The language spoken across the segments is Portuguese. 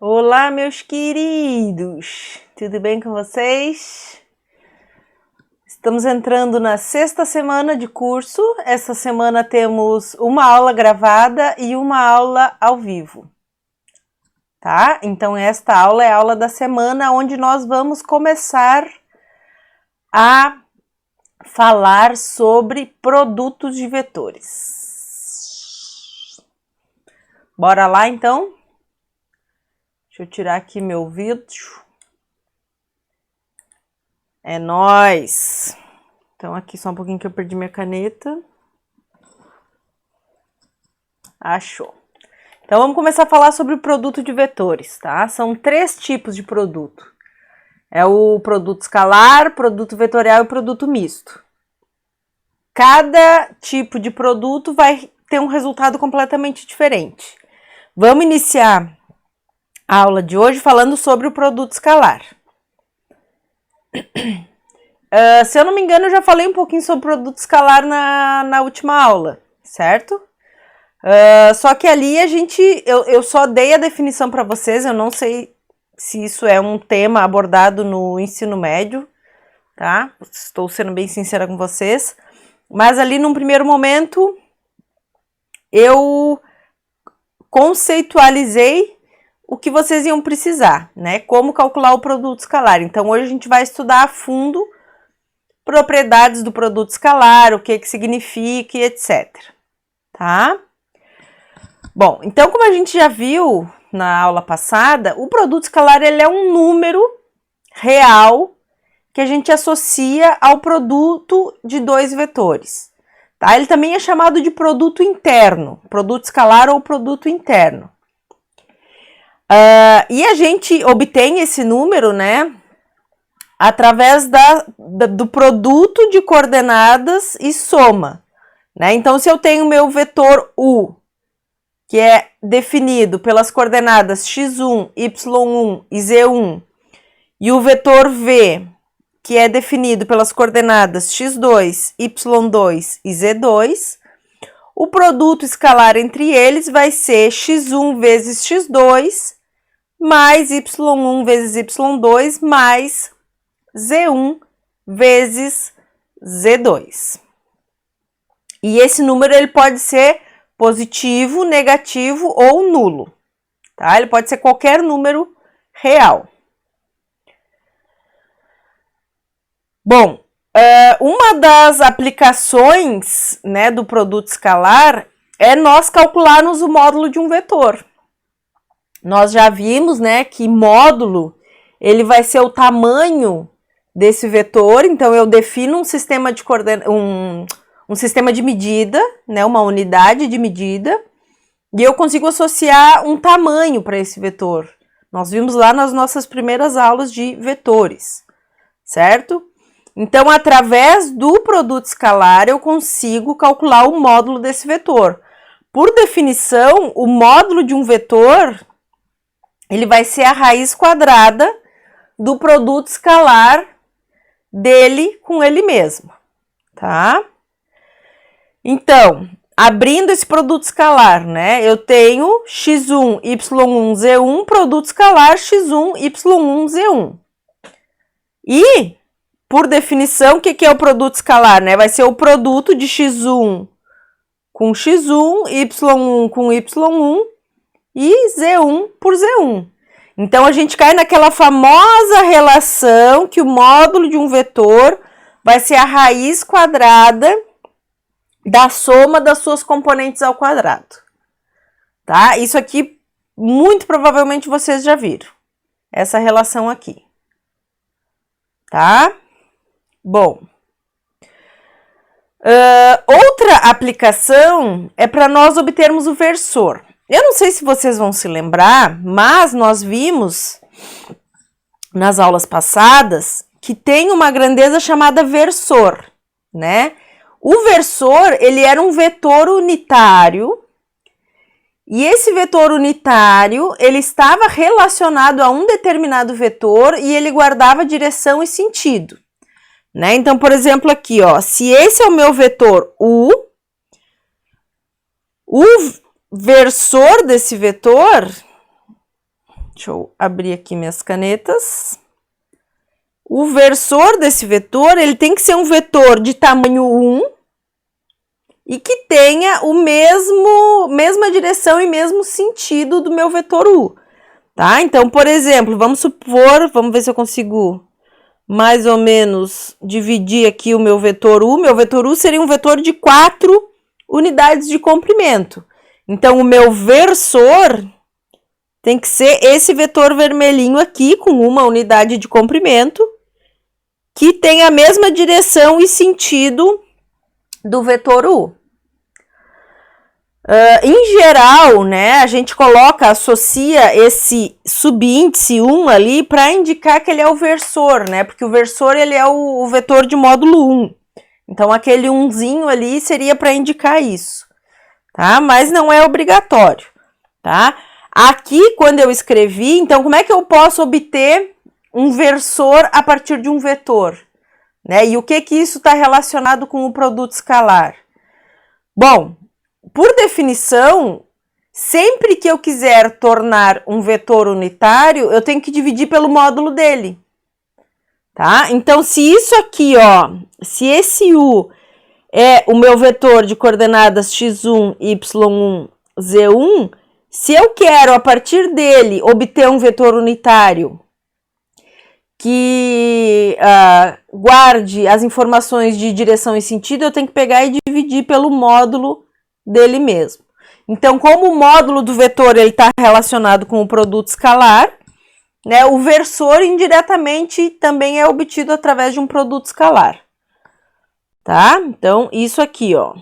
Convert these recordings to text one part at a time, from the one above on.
Olá, meus queridos! Tudo bem com vocês? Estamos entrando na sexta semana de curso. Essa semana temos uma aula gravada e uma aula ao vivo, tá? Então, esta aula é a aula da semana, onde nós vamos começar a falar sobre produtos de vetores. Bora lá, então? Deixa eu tirar aqui meu vídeo. É nóis! Então, aqui só um pouquinho que eu perdi minha caneta. Achou. Então, vamos começar a falar sobre o produto de vetores, tá? São 3 tipos de produto. É o produto escalar, produto vetorial e produto misto. Cada tipo de produto vai ter um resultado completamente diferente. Vamos iniciar a aula de hoje falando sobre o produto escalar. Se eu não me engano, eu já falei um pouquinho sobre produto escalar na última aula, certo? Só que ali eu só dei a definição para vocês, eu não sei se isso é um tema abordado no ensino médio, tá? Estou sendo bem sincera com vocês. Mas ali, num primeiro momento, eu conceitualizei o que vocês iam precisar, né? Como calcular o produto escalar. Então, hoje a gente vai estudar a fundo propriedades do produto escalar, o que significa e etc. Tá? Bom, então, como a gente já viu na aula passada, o produto escalar ele é um número real que a gente associa ao produto de 2 vetores. Tá? Ele também é chamado de produto interno, produto escalar ou produto interno. E a gente obtém esse número, né, através do produto de coordenadas e soma. Né? Então, se eu tenho meu vetor U, que é definido pelas coordenadas x1, y1 e z1, e o vetor V, que é definido pelas coordenadas x2, y2 e z2, o produto escalar entre eles vai ser x1 vezes x2 mais y1 vezes y2 mais z1 vezes z2. E esse número ele pode ser positivo, negativo ou nulo, tá? Ele pode ser qualquer número real. Bom, uma das aplicações, né, do produto escalar é nós calcularmos o módulo de um vetor. Nós já vimos, né, que módulo ele vai ser o tamanho desse vetor. Então, eu defino um sistema de um sistema de medida, né, uma unidade de medida, e eu consigo associar um tamanho para esse vetor. Nós vimos lá nas nossas primeiras aulas de vetores, certo? Então, através do produto escalar, eu consigo calcular o módulo desse vetor. Por definição, o módulo de um vetor ele vai ser a raiz quadrada do produto escalar dele com ele mesmo, tá? Então, abrindo esse produto escalar, né, eu tenho x1, y1, z1, produto escalar x1, y1, z1. E, por definição, o que é o produto escalar, né? Vai ser o produto de x1 com x1, y1 com y1 e z1 por z1. Então, a gente cai naquela famosa relação que o módulo de um vetor vai ser a raiz quadrada da soma das suas componentes ao quadrado. Tá? Isso aqui, muito provavelmente, vocês já viram. Essa relação aqui. Tá? Bom. Outra aplicação é para nós obtermos o versor. Eu não sei se vocês vão se lembrar, mas nós vimos nas aulas passadas que tem uma grandeza chamada versor, né? O versor, ele era um vetor unitário, e esse vetor unitário, ele estava relacionado a um determinado vetor e ele guardava direção e sentido, né? Então, por exemplo, aqui, ó, se esse é o meu vetor U, o versor desse vetor, Deixa eu abrir aqui minhas canetas. O versor desse vetor, ele tem que ser um vetor de tamanho 1 e que tenha mesma direção e mesmo sentido do meu vetor U, tá? Então, por exemplo, vamos supor, vamos ver se eu consigo mais ou menos dividir aqui o meu vetor U. Meu vetor U seria um vetor de 4 unidades de comprimento. Então, o meu versor tem que ser esse vetor vermelhinho aqui, com 1 unidade de comprimento, que tem a mesma direção e sentido do vetor U. Em geral, né, a gente associa esse subíndice 1 ali para indicar que ele é o versor, né? Porque o versor ele é o vetor de módulo 1. Então, aquele 1zinho ali seria para indicar isso, tá? Mas não é obrigatório, tá? Aqui, quando eu escrevi, então, como é que eu posso obter um versor a partir de um vetor, né? E o que isso está relacionado com o produto escalar? Bom, por definição, sempre que eu quiser tornar um vetor unitário, eu tenho que dividir pelo módulo dele, tá? Então, se isso aqui, ó, se esse U é o meu vetor de coordenadas x1, y1, z1, se eu quero, a partir dele, obter um vetor unitário que guarde as informações de direção e sentido, eu tenho que pegar e dividir pelo módulo dele mesmo. Então, como o módulo do vetor está relacionado com o produto escalar, né, o versor indiretamente também é obtido através de um produto escalar. Tá? Então, isso aqui, ó.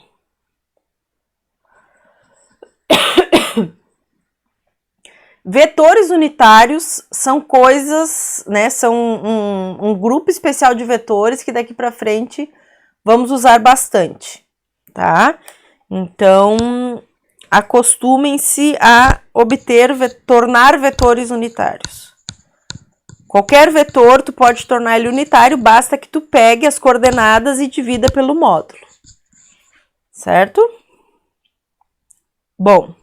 Vetores unitários são coisas, né, são um grupo especial de vetores que daqui para frente vamos usar bastante, tá? Então, acostumem-se a tornar vetores unitários. Qualquer vetor, tu pode tornar ele unitário, basta que tu pegue as coordenadas e divida pelo módulo, certo? Bom,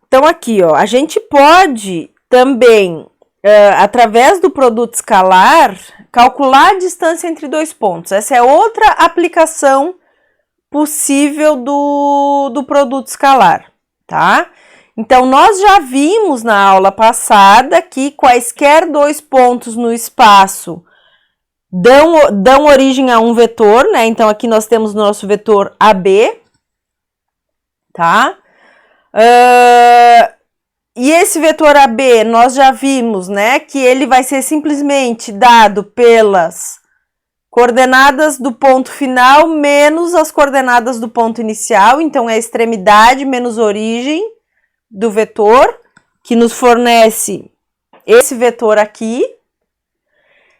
então aqui, ó, a gente pode também, através do produto escalar, calcular a distância entre dois pontos. Essa é outra aplicação possível do produto escalar, tá? Então, nós já vimos na aula passada que quaisquer dois pontos no espaço dão origem a um vetor, né? Então, aqui nós temos o nosso vetor AB, tá? E esse vetor AB, nós já vimos, né, que ele vai ser simplesmente dado pelas coordenadas do ponto final menos as coordenadas do ponto inicial. Então, é a extremidade menos origem do vetor, que nos fornece esse vetor aqui.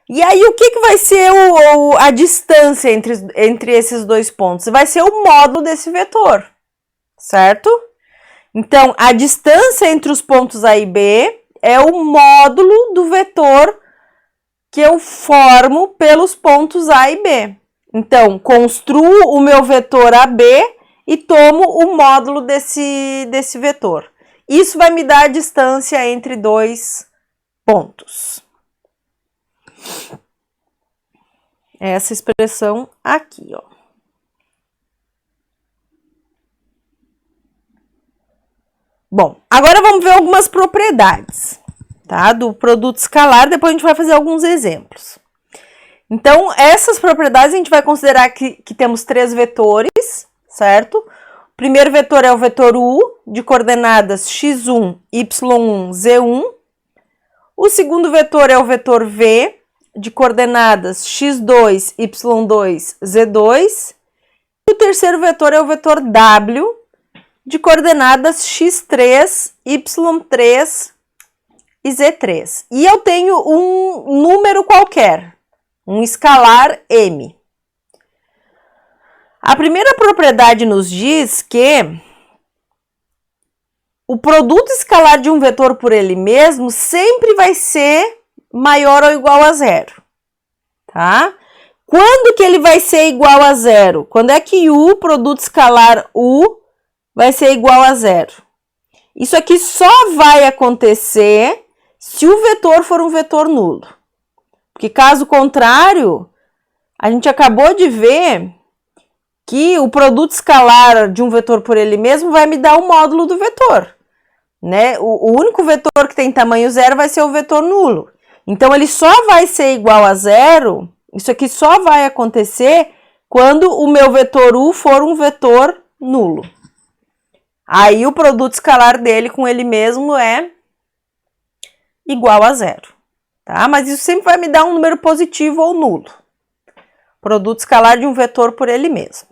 E aí, o que vai ser a distância entre esses dois pontos? Vai ser o módulo desse vetor, certo? Então, a distância entre os pontos A e B é o módulo do vetor que eu formo pelos pontos A e B. Então, construo o meu vetor AB e tomo o módulo desse vetor. Isso vai me dar a distância entre dois pontos. Essa expressão aqui, ó. Bom, agora vamos ver algumas propriedades, tá, do produto escalar, depois a gente vai fazer alguns exemplos. Então, essas propriedades a gente vai considerar que temos três vetores, certo? O primeiro vetor é o vetor U, de coordenadas x1, y1, z1. O segundo vetor é o vetor V, de coordenadas x2, y2, z2. E o terceiro vetor é o vetor W, de coordenadas x3, y3 e z3. E eu tenho um número qualquer, um escalar m. A primeira propriedade nos diz que o produto escalar de um vetor por ele mesmo sempre vai ser maior ou igual a zero, tá? Quando que ele vai ser igual a zero? Quando é que o produto escalar U vai ser igual a zero? Isso aqui só vai acontecer se o vetor for um vetor nulo. Porque caso contrário, a gente acabou de ver que o produto escalar de um vetor por ele mesmo vai me dar o módulo do vetor, né? O único vetor que tem tamanho zero vai ser o vetor nulo. Então, ele só vai ser igual a zero, isso aqui só vai acontecer quando o meu vetor u for um vetor nulo. Aí, o produto escalar dele com ele mesmo é igual a zero, tá? Mas isso sempre vai me dar um número positivo ou nulo. Produto escalar de um vetor por ele mesmo.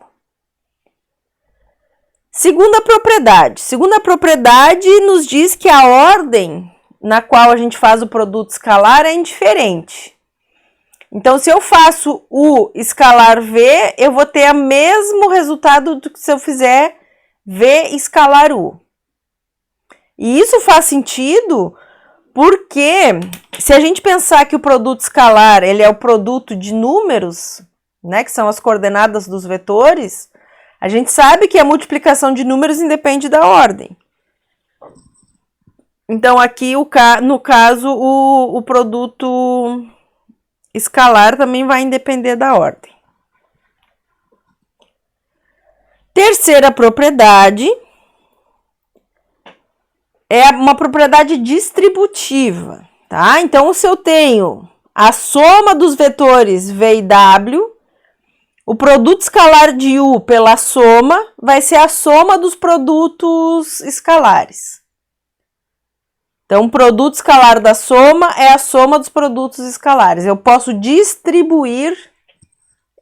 Segunda propriedade. Segunda propriedade nos diz que a ordem na qual a gente faz o produto escalar é indiferente. Então, se eu faço U escalar V, eu vou ter o mesmo resultado do que se eu fizer V escalar U. E isso faz sentido porque se a gente pensar que o produto escalar ele é o produto de números, né, que são as coordenadas dos vetores, a gente sabe que a multiplicação de números independe da ordem. Então, aqui, no caso, o produto escalar também vai depender da ordem. Terceira propriedade é uma propriedade distributiva, tá? Então, se eu tenho a soma dos vetores V e W, o produto escalar de U pela soma vai ser a soma dos produtos escalares. Então, o produto escalar da soma é a soma dos produtos escalares. Eu posso distribuir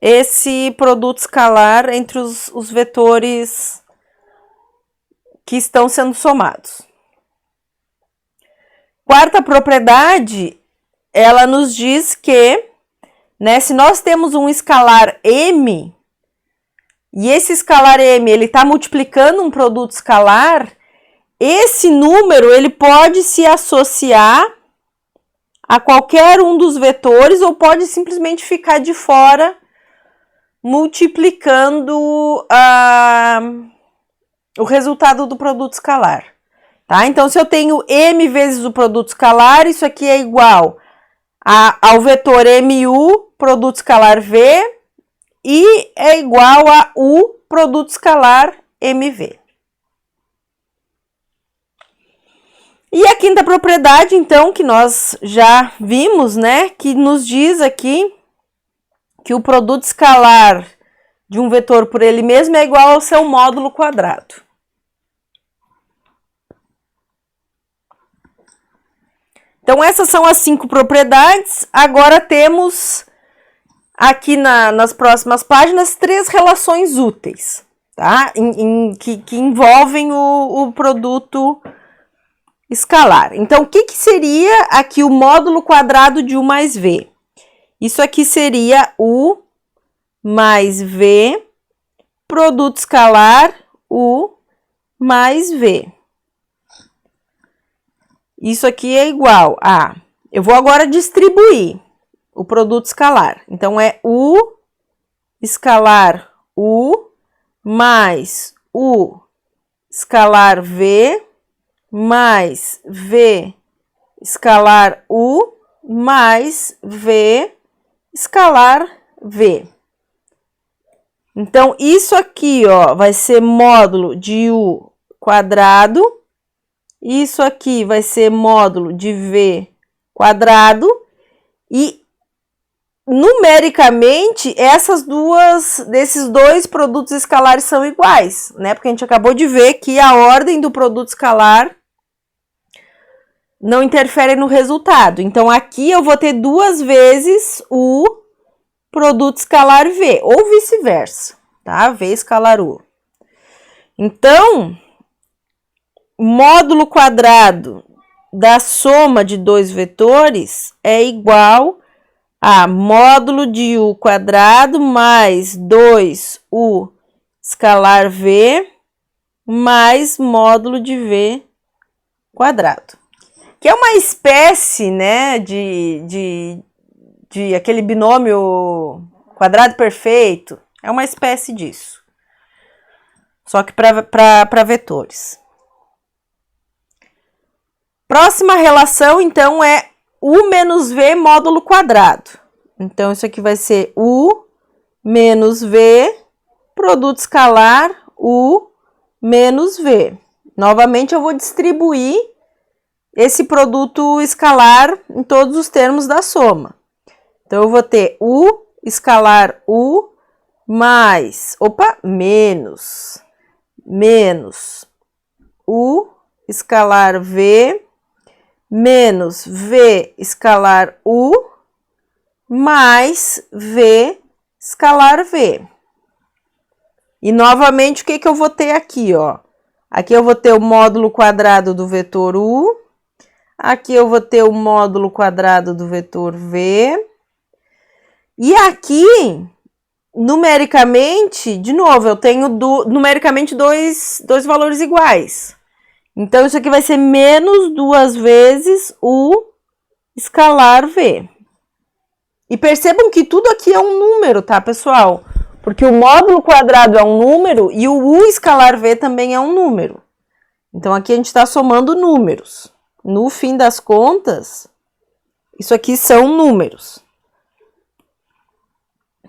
esse produto escalar entre os vetores que estão sendo somados. Quarta propriedade, ela nos diz que, né, se nós temos um escalar M, e esse escalar M ele está multiplicando um produto escalar, esse número ele pode se associar a qualquer um dos vetores ou pode simplesmente ficar de fora multiplicando o resultado do produto escalar. Tá? Então, se eu tenho M vezes o produto escalar, isso aqui é igual ao vetor MU, produto escalar V, e é igual a U, produto escalar MV. E a quinta propriedade, então, que nós já vimos, né, que nos diz aqui que o produto escalar de um vetor por ele mesmo é igual ao seu módulo quadrado. Então, essas são as 5 propriedades. Agora temos aqui nas próximas páginas 3 relações úteis, tá? Que envolvem o produto escalar. Então, o que seria aqui o módulo quadrado de U mais V? Isso aqui seria U mais V, produto escalar U mais V. Isso aqui é igual a... Eu vou agora distribuir o produto escalar. Então, é U escalar U mais U escalar V mais V escalar U mais V escalar V. Então, isso aqui, ó, vai ser módulo de U quadrado. Isso aqui vai ser módulo de V quadrado. E, numericamente, desses dois produtos escalares são iguais, né? Porque a gente acabou de ver que a ordem do produto escalar não interfere no resultado. Então, aqui eu vou ter 2 vezes o produto escalar V, ou vice-versa, tá? V escalar U. Então, módulo quadrado da soma de 2 vetores é igual a módulo de U quadrado mais 2U escalar V mais módulo de V quadrado. Que é uma espécie, né, de aquele binômio quadrado perfeito. É uma espécie disso. Só que para vetores. Próxima relação, então, é U menos V módulo quadrado. Então, isso aqui vai ser U menos V, produto escalar, U menos V. Novamente, eu vou distribuir esse produto escalar em todos os termos da soma. Então, eu vou ter U escalar U mais, menos U escalar V menos V escalar U mais V escalar V. E novamente, o que eu vou ter aqui, ó? Aqui eu vou ter o módulo quadrado do vetor U. Aqui eu vou ter o módulo quadrado do vetor V. E aqui, numericamente, de novo, eu tenho numericamente dois valores iguais. Então, isso aqui vai ser menos 2 vezes U escalar V. E percebam que tudo aqui é um número, tá, pessoal? Porque o módulo quadrado é um número e o U escalar V também é um número. Então, aqui a gente está somando números. No fim das contas, isso aqui são números.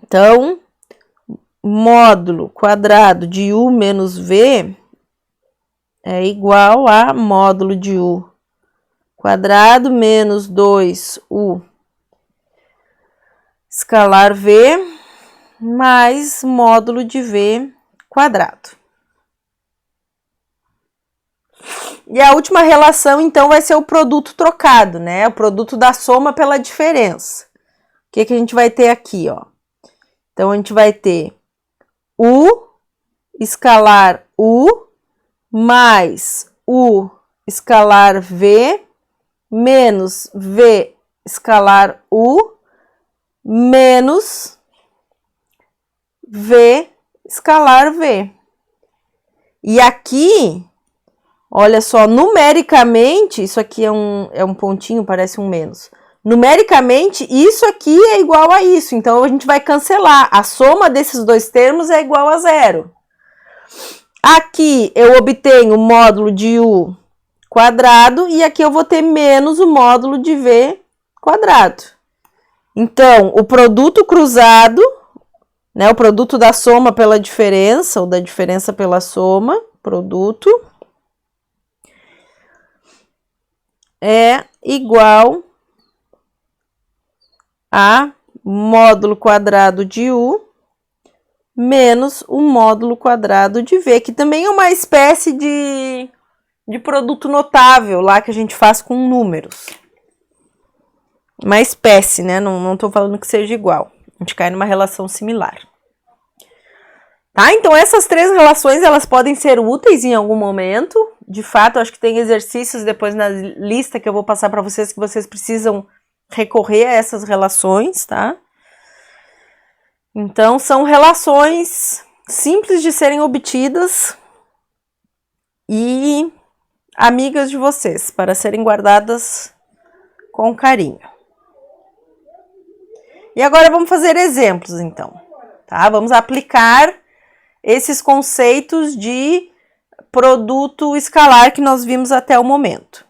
Então, módulo quadrado de U menos V é igual a módulo de U quadrado menos 2U escalar V mais módulo de V quadrado. E a última relação, então, vai ser o produto trocado, né? O produto da soma pela diferença. O que a gente vai ter aqui, ó? Então, a gente vai ter U escalar U mais U escalar V menos V escalar U menos V escalar V. E aqui, olha só, numericamente, isso aqui é um pontinho, parece um menos. Numericamente, isso aqui é igual a isso. Então, a gente vai cancelar. A soma desses dois termos é igual a 0. Aqui, eu obtenho o módulo de U quadrado e aqui eu vou ter menos o módulo de V quadrado. Então, o produto cruzado, né, o produto da soma pela diferença, ou da diferença pela soma, produto, é igual a módulo quadrado de U menos o módulo quadrado de V, que também é uma espécie de produto notável lá que a gente faz com números. Uma espécie, né? Não tô falando que seja igual. A gente cai numa relação similar. Tá? Então, essas três relações, elas podem ser úteis em algum momento. De fato, acho que tem exercícios depois na lista que eu vou passar para vocês que vocês precisam recorrer a essas relações, tá? Então, são relações simples de serem obtidas e amigas de vocês, para serem guardadas com carinho. E agora vamos fazer exemplos, então, tá? Vamos aplicar esses conceitos de produto escalar que nós vimos até o momento.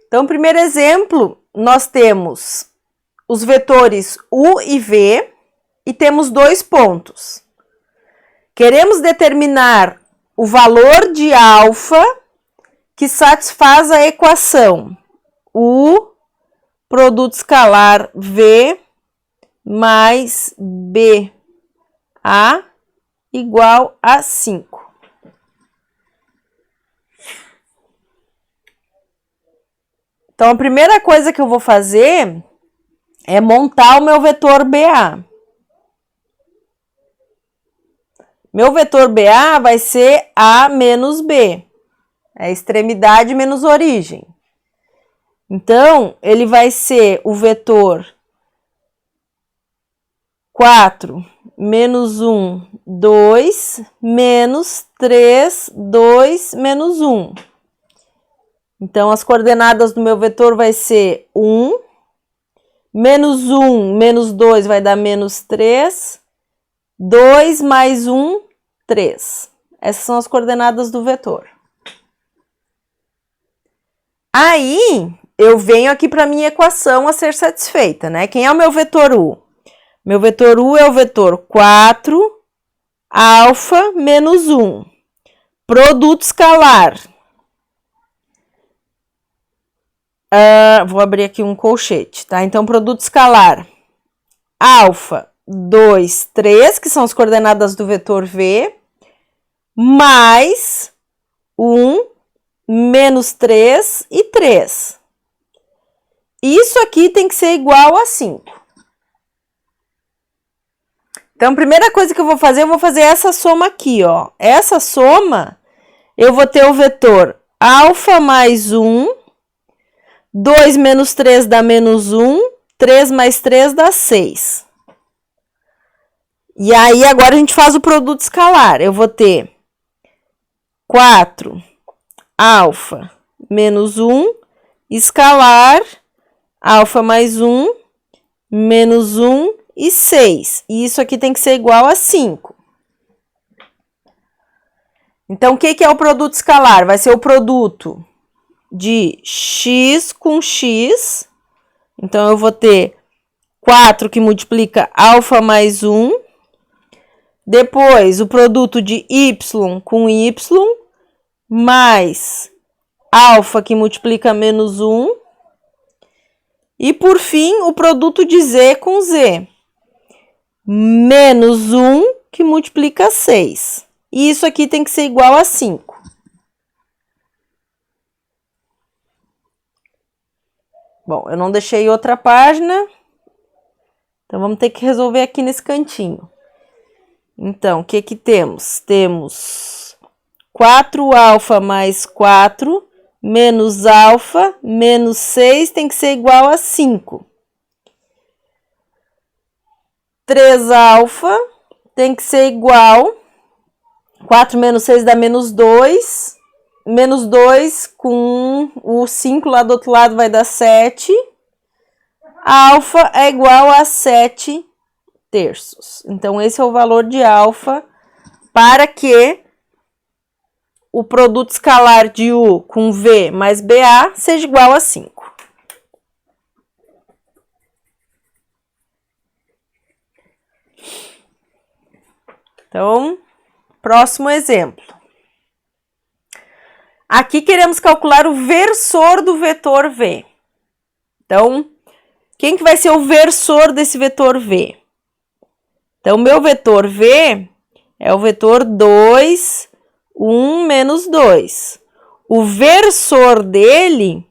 Então, primeiro exemplo, nós temos os vetores U e V e temos dois pontos. Queremos determinar o valor de alfa que satisfaz a equação U produto escalar V mais BA igual a 5. Então, a primeira coisa que eu vou fazer é montar o meu vetor BA. Meu vetor BA vai ser A menos B. É extremidade menos origem. Então, ele vai ser o vetor 4, menos 1, 2, menos 3, 2, menos 1. Então, as coordenadas do meu vetor vai ser 1, menos 1, menos 2 vai dar menos 3, 2 mais 1, 3. Essas são as coordenadas do vetor. Aí, eu venho aqui para minha equação a ser satisfeita, né? Quem é o meu vetor U? Meu vetor U é o vetor 4, alfa menos 1. Produto escalar. Vou abrir aqui um colchete, tá? Então, produto escalar. Alfa, 2, 3, que são as coordenadas do vetor V, mais 1, menos 3 e 3. Isso aqui tem que ser igual a 5. Então, a primeira coisa que eu vou fazer essa soma aqui, ó. Essa soma, eu vou ter o vetor alfa mais 1, 2 menos 3 dá menos 1, 3 mais 3 dá 6. E aí, agora a gente faz o produto escalar. Eu vou ter 4 alfa menos 1, escalar, alfa mais 1, menos 1 e 6. E isso aqui tem que ser igual a 5. Então, o que é o produto escalar? Vai ser o produto de x com x. Então, eu vou ter 4 que multiplica alfa mais 1. Depois, o produto de y com y, mais alfa que multiplica menos 1. E, por fim, o produto de z com z. Menos 1 que multiplica 6. E isso aqui tem que ser igual a 5. Bom, eu não deixei outra página. Então, vamos ter que resolver aqui nesse cantinho. Então, o que temos? Temos 4 alfa mais 4, menos alfa, menos 6, tem que ser igual a 5. 3 alfa tem que ser igual, 4 menos 6 dá menos 2, menos 2 com o 5 lá do outro lado vai dar 7. Alfa é igual a 7 terços. Então, esse é o valor de alfa para que o produto escalar de U com V mais BA seja igual a 5. Então, próximo exemplo. Aqui queremos calcular o versor do vetor V. Então, quem que vai ser o versor desse vetor V? Então, meu vetor V é o vetor 2, 1 menos 2. O versor dele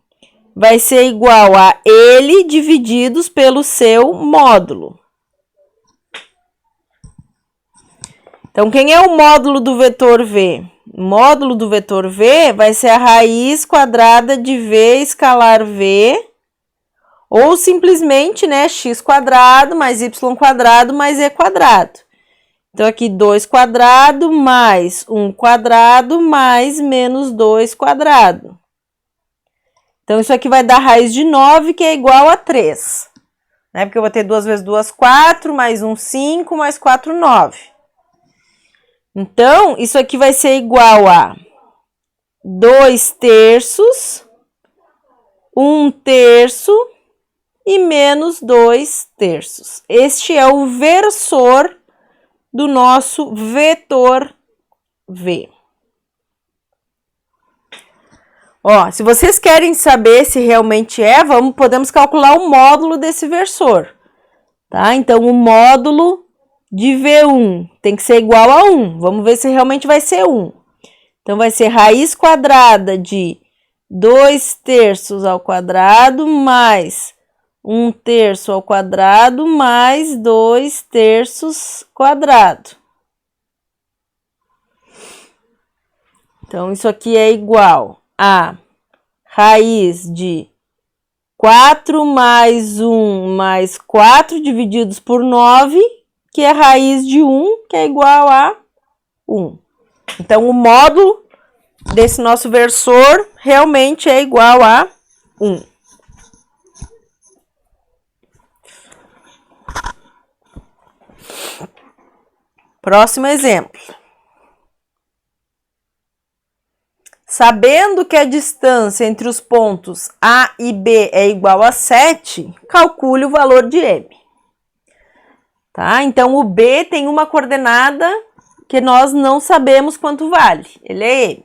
vai ser igual a ele divididos pelo seu módulo. Então, quem é o módulo do vetor V? O módulo do vetor V vai ser a raiz quadrada de V escalar V, ou simplesmente, né, x quadrado mais y quadrado mais e quadrado. Então, aqui 2 quadrado mais 1 quadrado mais menos 2 quadrado. Então, isso aqui vai dar raiz de 9, que é igual a 3. Né? Porque eu vou ter 2 vezes 2, 4, mais 1, 5, mais 4, 9. Então, isso aqui vai ser igual a 2 terços, 1 terço e menos 2 terços. Este é o versor do nosso vetor V. Ó, se vocês querem saber se realmente é, podemos calcular o módulo desse versor, tá? Então, o módulo de V1 tem que ser igual a 1. Vamos ver se realmente vai ser 1. Então, vai ser raiz quadrada de 2 terços ao quadrado mais 1 terço ao quadrado mais 2 terços quadrado. Então, isso aqui é igual a raiz de 4 mais 1 mais 4 divididos por 9, que é raiz de 1, que é igual a 1. Então, o módulo desse nosso versor realmente é igual a 1. Próximo exemplo. Sabendo que a distância entre os pontos A e B é igual a 7, calcule o valor de M. Tá? Então, o B tem uma coordenada que nós não sabemos quanto vale. Ele é M.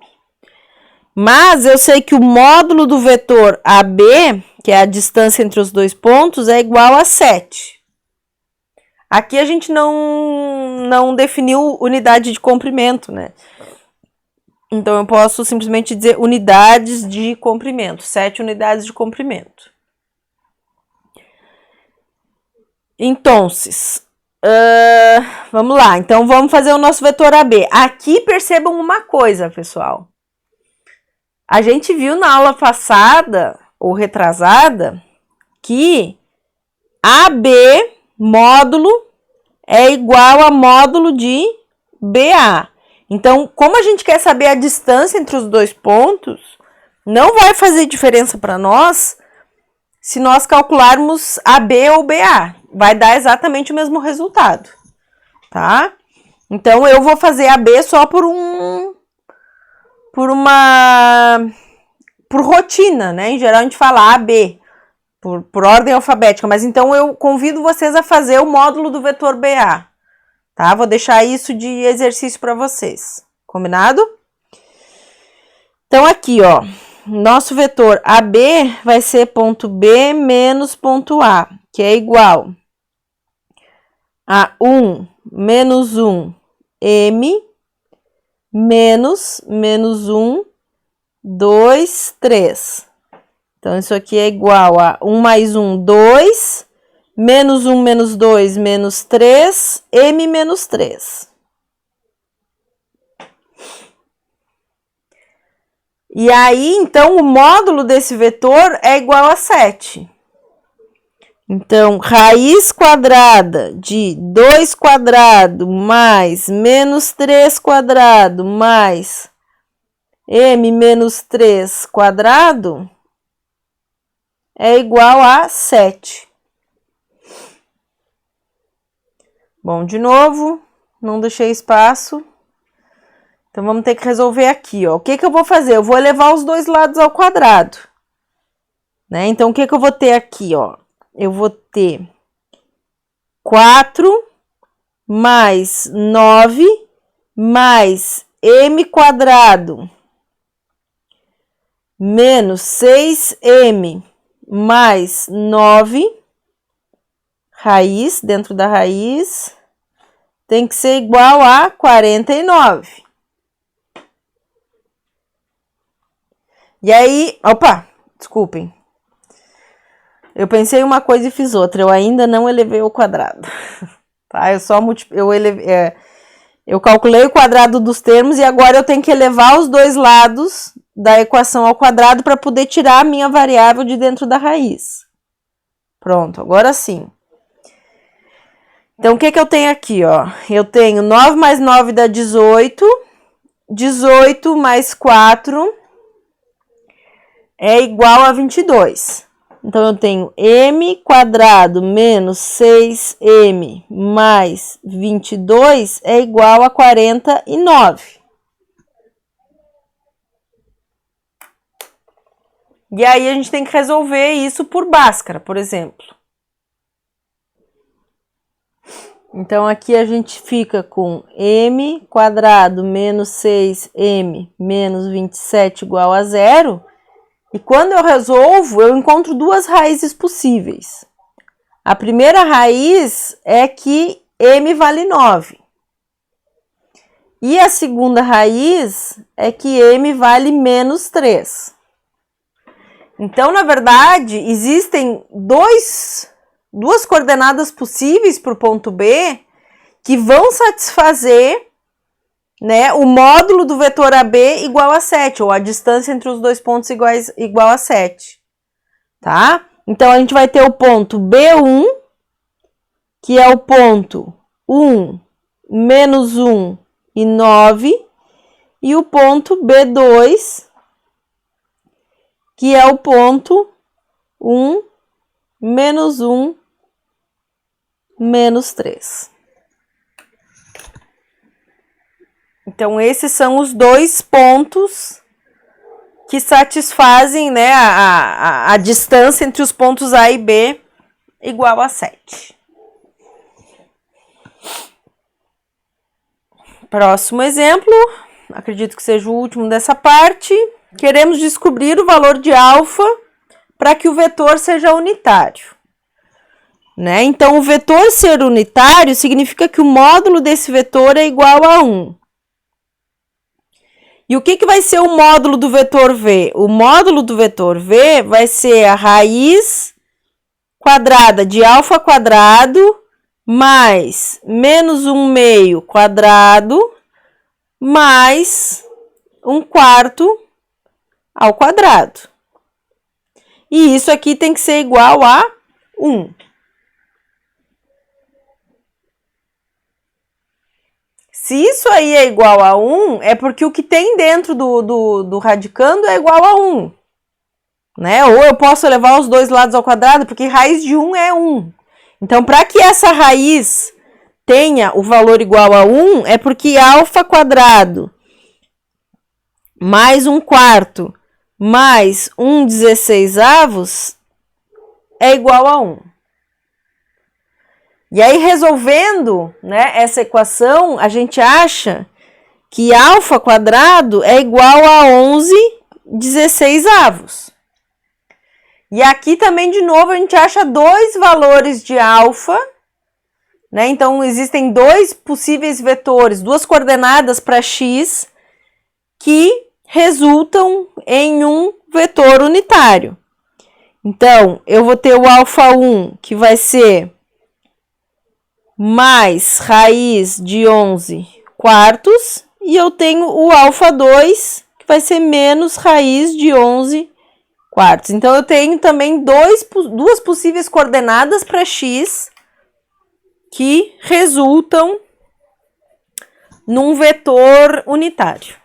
Mas eu sei que o módulo do vetor AB, que é a distância entre os dois pontos, é igual a 7. Aqui a gente não definiu unidade de comprimento, né? Então, eu posso simplesmente dizer unidades de comprimento, 7 unidades de comprimento. Então, vamos lá. Então, vamos fazer o nosso vetor AB. Aqui, percebam uma coisa, pessoal. A gente viu na aula passada, ou retrasada, que AB módulo é igual a módulo de BA. Então, como a gente quer saber a distância entre os dois pontos, não vai fazer diferença para nós se nós calcularmos AB ou BA. Vai dar exatamente o mesmo resultado, tá? Então, eu vou fazer AB só por rotina, né? Em geral, a gente fala AB, por ordem alfabética. Mas, então, eu convido vocês a fazer o módulo do vetor BA. Tá? Vou deixar isso de exercício para vocês. Combinado? Então, aqui, ó. Nosso vetor AB vai ser ponto B menos ponto A, que é igual a 1 menos 1 M menos 1, 2, 3. Então, isso aqui é igual a 1 mais 1, 2... menos 1, menos 2, menos 3, M menos 3. E aí, então, o módulo desse vetor é igual a 7. Então, raiz quadrada de 2 quadrado mais menos 3 quadrado mais M menos 3 quadrado é igual a 7. Bom, de novo, não deixei espaço. Então, vamos ter que resolver aqui, ó. O que eu vou fazer? Eu vou elevar os dois lados ao quadrado, né? Então, o que eu vou ter aqui, ó? Eu vou ter 4 mais 9 mais M quadrado menos 6M mais 9... raiz, dentro da raiz, tem que ser igual a 49. E aí, opa, desculpem. Eu pensei uma coisa e fiz outra, eu ainda não elevei o quadrado. Tá? Eu calculei o quadrado dos termos e agora eu tenho que elevar os dois lados da equação ao quadrado para poder tirar a minha variável de dentro da raiz. Pronto, agora sim. Então, o que eu tenho aqui, ó? Eu tenho 9 mais 9 dá 18. 18 mais 4 é igual a 22. Então, eu tenho M quadrado menos 6M mais 22 é igual a 49. E aí, a gente tem que resolver isso por Bhaskara, por exemplo. Então, aqui a gente fica com M quadrado menos 6M menos 27 igual a 0. E quando eu resolvo, eu encontro duas raízes possíveis. A primeira raiz é que M vale 9. E a segunda raiz é que M vale menos 3. Então, na verdade, existem duas coordenadas possíveis para o ponto B que vão satisfazer, né, o módulo do vetor AB igual a 7, ou a distância entre os dois pontos igual a 7, tá? Então, a gente vai ter o ponto B1, que é o ponto 1, menos 1 e 9, e o ponto B2, que é o ponto 1, menos 1, menos 3. Então, esses são os dois pontos que satisfazem, né, a distância entre os pontos A e B igual a 7. Próximo exemplo, acredito que seja o último dessa parte. Queremos descobrir o valor de alfa para que o vetor seja unitário. Né? Então, o vetor ser unitário significa que o módulo desse vetor é igual a 1. E o que vai ser o módulo do vetor V? O módulo do vetor V vai ser a raiz quadrada de alfa quadrado mais menos 1/2 quadrado mais 1/4 ao quadrado. E isso aqui tem que ser igual a 1. Se isso aí é igual a 1, é porque o que tem dentro do radicando é igual a 1. Né? Ou eu posso levar os dois lados ao quadrado, porque raiz de 1 é 1. Então, para que essa raiz tenha o valor igual a 1, é porque alfa quadrado mais 1/4 mais 1/16 é igual a 1. E aí, resolvendo, né, essa equação, a gente acha que alfa quadrado é igual a 11/16. E aqui também, de novo, a gente acha dois valores de alfa, né? Então, existem dois possíveis vetores, duas coordenadas para x, que resultam em um vetor unitário. Então, eu vou ter o alfa 1, que vai ser mais raiz de 11/4, e eu tenho o alfa 2, que vai ser menos raiz de 11/4. Então, eu tenho também duas possíveis coordenadas para x que resultam num vetor unitário.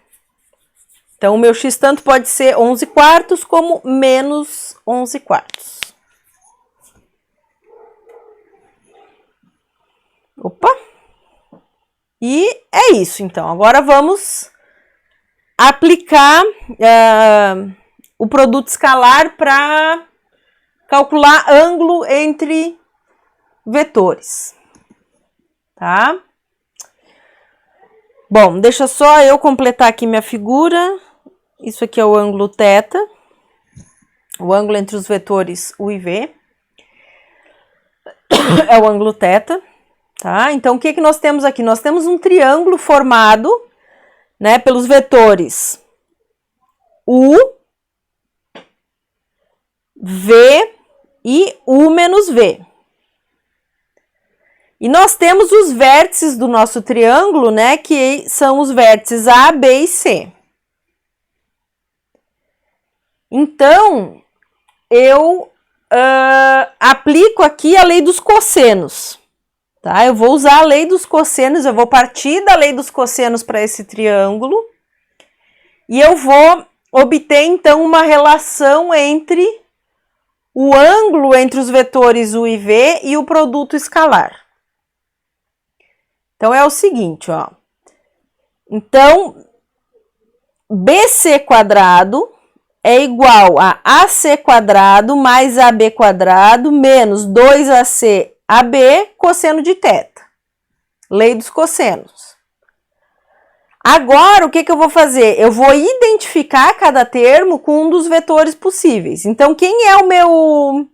Então, o meu x tanto pode ser 11/4 como menos 11/4. Opa! E é isso, então. Agora vamos aplicar o produto escalar para calcular ângulo entre vetores. Tá? Bom, deixa só eu completar aqui minha figura. Isso aqui é o ângulo θ, o ângulo entre os vetores U e V. É o ângulo θ. Tá? Então, o que nós temos aqui? Nós temos um triângulo formado, né, pelos vetores U, V e U menos V. E nós temos os vértices do nosso triângulo, né, que são os vértices A, B e C. Então, eu aplico aqui a lei dos cossenos. Tá? Eu vou usar a lei dos cossenos, eu vou partir da lei dos cossenos para esse triângulo e eu vou obter, então, uma relação entre o ângulo entre os vetores U e V e o produto escalar. Então, é o seguinte, ó. Então, BC quadrado é igual a AC quadrado mais AB quadrado menos 2AC AB cosseno de θ. Lei dos cossenos. Agora, o que eu vou fazer? Eu vou identificar cada termo com um dos vetores possíveis. Então, quem é o meu...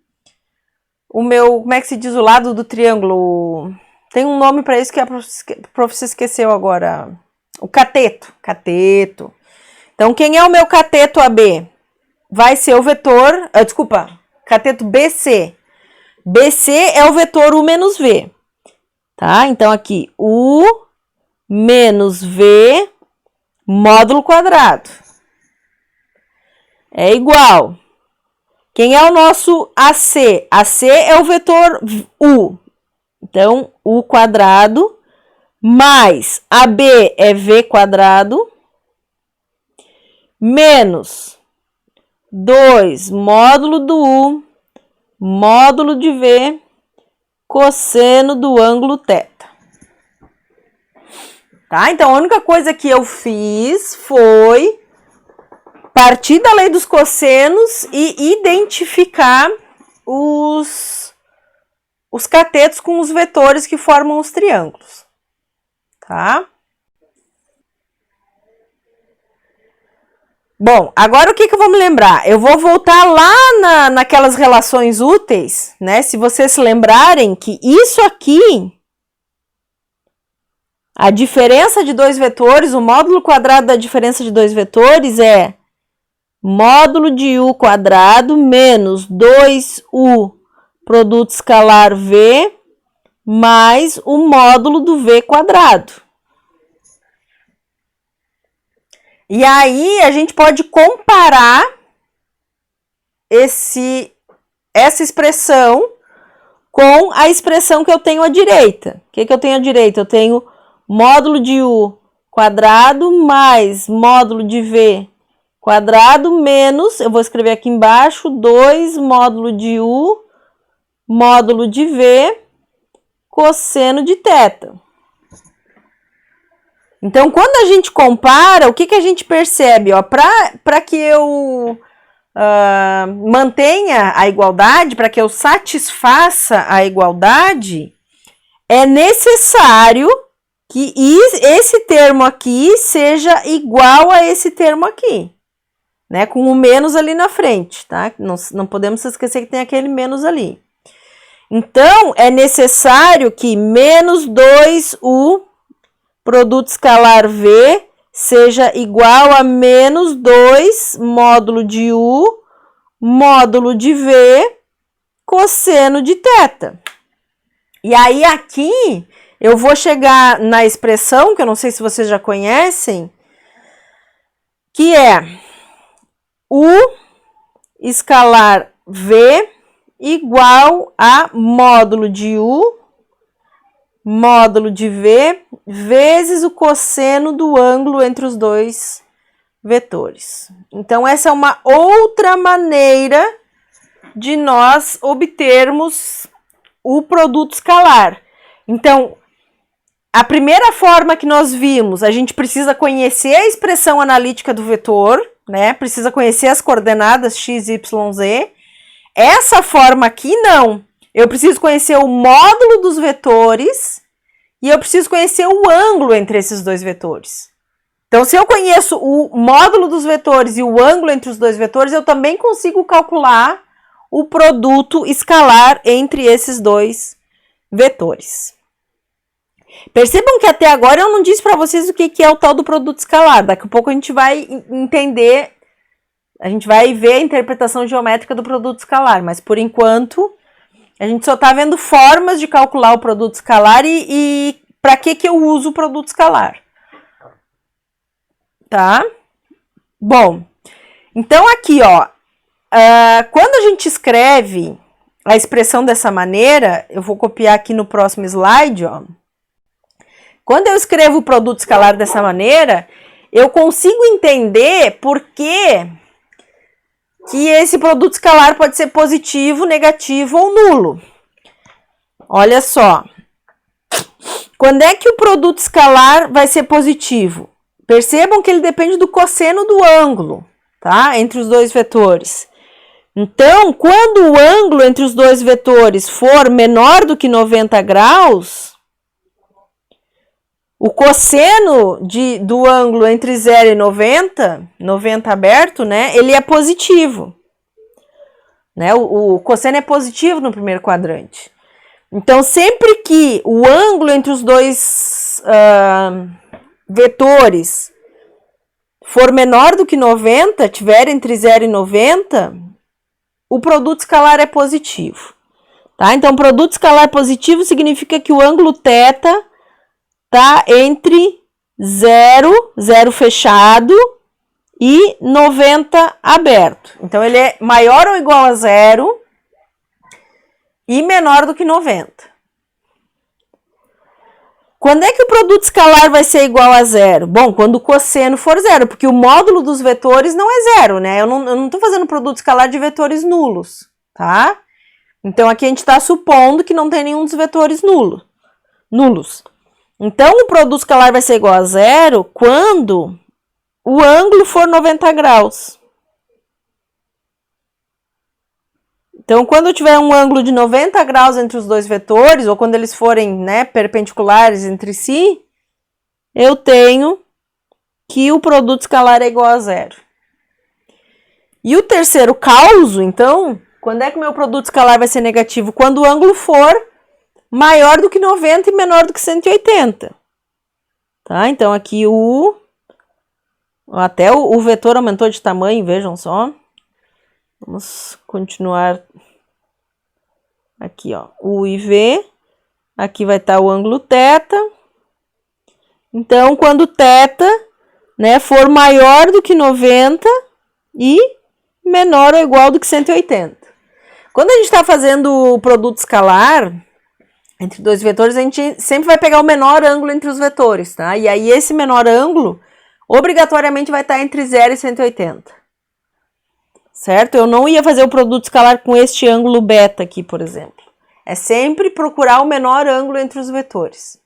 como é que se diz o lado do triângulo? Tem um nome para isso que a professora esqueceu agora. O cateto. Cateto. Então, quem é o meu cateto AB? Vai ser o vetor... cateto BC. BC é o vetor U menos V. Tá? Então, aqui, U menos V módulo quadrado. É igual. Quem é o nosso AC? AC é o vetor U. Então, U quadrado mais AB é V quadrado menos 2 módulo do U módulo de V cosseno do ângulo θ. Tá? Então, a única coisa que eu fiz foi partir da lei dos cossenos e identificar os catetos com os vetores que formam os triângulos, tá? Bom, agora o que eu vou me lembrar? Eu vou voltar lá naquelas relações úteis, né? Se vocês se lembrarem que isso aqui, a diferença de dois vetores, o módulo quadrado da diferença de dois vetores é módulo de u quadrado menos 2u produto escalar v mais o módulo do v quadrado. E aí a gente pode comparar essa expressão com a expressão que eu tenho à direita. O que eu tenho à direita? Eu tenho módulo de u quadrado mais módulo de v quadrado menos, eu vou escrever aqui embaixo, 2 módulo de u módulo de v cosseno de θ. Então, quando a gente compara, o que a gente percebe? Para que eu mantenha a igualdade, para que eu satisfaça a igualdade, é necessário que esse termo aqui seja igual a esse termo aqui, né? Com o menos ali na frente, tá? Não podemos esquecer que tem aquele menos ali. Então, é necessário que menos 2u produto escalar v seja igual a menos 2 módulo de u módulo de v cosseno de θ. E aí aqui eu vou chegar na expressão, que eu não sei se vocês já conhecem, que é u escalar v igual a módulo de u módulo de v vezes o cosseno do ângulo entre os dois vetores. Então, essa é uma outra maneira de nós obtermos o produto escalar. Então, a primeira forma que nós vimos, a gente precisa conhecer a expressão analítica do vetor, né? Precisa conhecer as coordenadas x, y, z. Essa forma aqui, não. Eu preciso conhecer o módulo dos vetores e eu preciso conhecer o ângulo entre esses dois vetores. Então, se eu conheço o módulo dos vetores e o ângulo entre os dois vetores, eu também consigo calcular o produto escalar entre esses dois vetores. Percebam que até agora eu não disse para vocês o que é o tal do produto escalar. Daqui a pouco a gente vai entender, a gente vai ver a interpretação geométrica do produto escalar, mas por enquanto a gente só está vendo formas de calcular o produto escalar e para que eu uso o produto escalar. Tá? Bom, então aqui, ó, quando a gente escreve a expressão dessa maneira, eu vou copiar aqui no próximo slide, ó. Quando eu escrevo o produto escalar dessa maneira, eu consigo entender por que esse produto escalar pode ser positivo, negativo ou nulo. Olha só. Quando é que o produto escalar vai ser positivo? Percebam que ele depende do cosseno do ângulo, tá? Entre os dois vetores. Então, quando o ângulo entre os dois vetores for menor do que 90 graus, o cosseno do ângulo entre 0 e 90, 90 aberto, né? Ele é positivo. Né? O cosseno é positivo no primeiro quadrante. Então, sempre que o ângulo entre os dois vetores for menor do que 90, tiver entre 0 e 90, o produto escalar é positivo. Tá? Então, produto escalar positivo significa que o ângulo θ está entre 0 fechado, e 90 aberto. Então, ele é maior ou igual a 0 e menor do que 90. Quando é que o produto escalar vai ser igual a 0? Bom, quando o cosseno for 0, porque o módulo dos vetores não é 0, né? Eu não estou fazendo produto escalar de vetores nulos, tá? Então, aqui a gente está supondo que não tem nenhum dos vetores nulos. Então, o produto escalar vai ser igual a 0 quando o ângulo for 90 graus. Então, quando eu tiver um ângulo de 90 graus entre os dois vetores, ou quando eles forem, né, perpendiculares entre si, eu tenho que o produto escalar é igual a zero. E o terceiro causo, então, quando é que o meu produto escalar vai ser negativo? Quando o ângulo for maior do que 90 e menor do que 180. Tá? Então, aqui até o vetor aumentou de tamanho, vejam só. Vamos continuar aqui, ó, U e V. Aqui vai estar o ângulo θ. Então, quando θ, né, for maior do que 90 e menor ou igual do que 180. Quando a gente está fazendo o produto escalar entre dois vetores, a gente sempre vai pegar o menor ângulo entre os vetores, tá? E aí esse menor ângulo obrigatoriamente vai estar entre 0 e 180. Certo? Eu não ia fazer o produto escalar com este ângulo beta aqui, por exemplo. É sempre procurar o menor ângulo entre os vetores.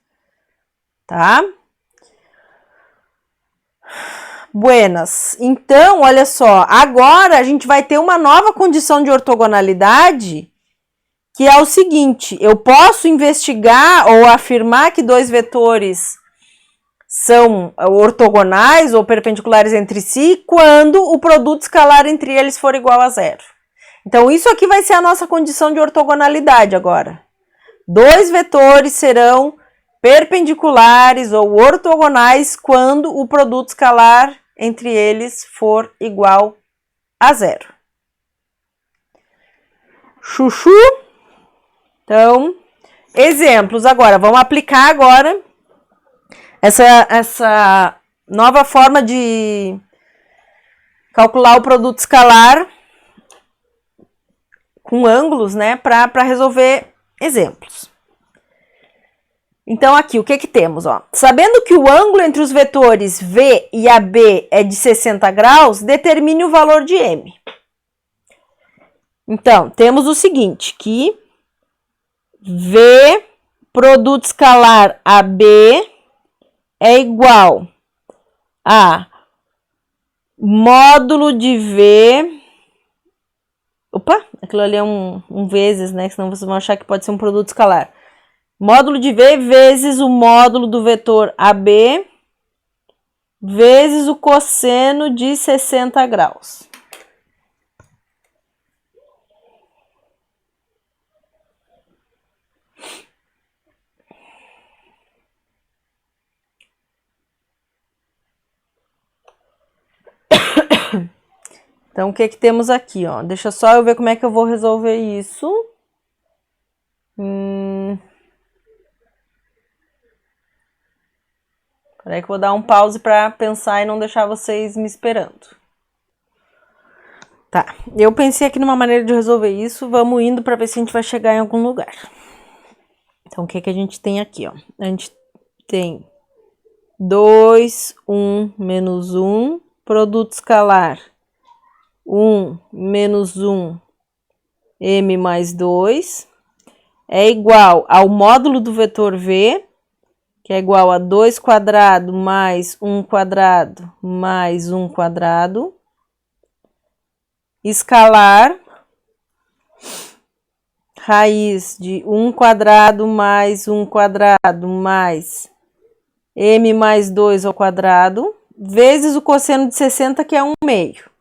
Tá? Buenas. Então, olha só. Agora a gente vai ter uma nova condição de ortogonalidade, que é o seguinte. Eu posso investigar ou afirmar que dois vetores são ortogonais ou perpendiculares entre si quando o produto escalar entre eles for igual a zero. Então, isso aqui vai ser a nossa condição de ortogonalidade agora. Dois vetores serão perpendiculares ou ortogonais quando o produto escalar entre eles for igual a zero. Chuchu? Então, exemplos agora. Vamos aplicar agora essa nova forma de calcular o produto escalar com ângulos, né, para resolver exemplos. Então, aqui, o que temos? Ó? Sabendo que o ângulo entre os vetores V e AB é de 60 graus, determine o valor de M. Então, temos o seguinte, que V produto escalar AB é igual a módulo de V... Opa, aquilo ali é um vezes, né? Senão vocês vão achar que pode ser um produto escalar. Módulo de V vezes o módulo do vetor AB vezes o cosseno de 60 graus. Então, o que temos aqui, ó? Deixa só eu ver como é que eu vou resolver isso. Peraí que eu vou dar um pause para pensar e não deixar vocês me esperando. Tá, eu pensei aqui numa maneira de resolver isso, vamos indo para ver se a gente vai chegar em algum lugar. Então, o que a gente tem aqui, ó? A gente tem 2, 1, menos 1, produto escalar 1 menos 1, M mais 2, é igual ao módulo do vetor V, que é igual a 2 quadrado mais 1 quadrado mais 1 quadrado, escalar raiz de 1 quadrado mais 1 quadrado mais M mais 2 ao quadrado, vezes o cosseno de 60, que é 1 meio.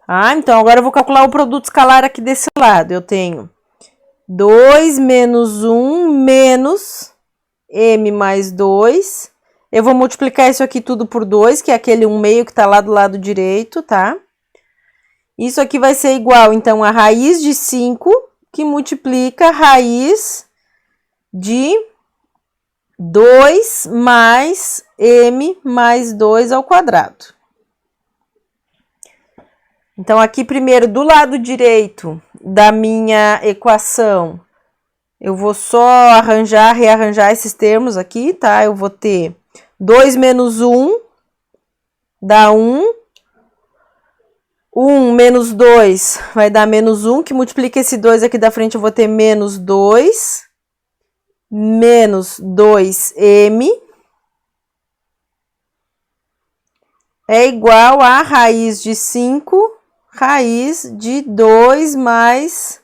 Ah, então agora eu vou calcular o produto escalar aqui desse lado. Eu tenho 2 menos 1 menos M mais 2. Eu vou multiplicar isso aqui tudo por 2, que é aquele 1 meio que está lá do lado direito, tá? Isso aqui vai ser igual, então, a raiz de 5, que multiplica a raiz de 2 mais M mais 2 ao quadrado. Então, aqui primeiro, do lado direito da minha equação, eu vou só rearranjar esses termos aqui, tá? Eu vou ter 2 menos 1 dá 1. 1 menos 2 vai dar menos 1, que multiplica esse 2 aqui da frente, eu vou ter menos 2. Menos 2m é igual a raiz de 5, raiz de 2 mais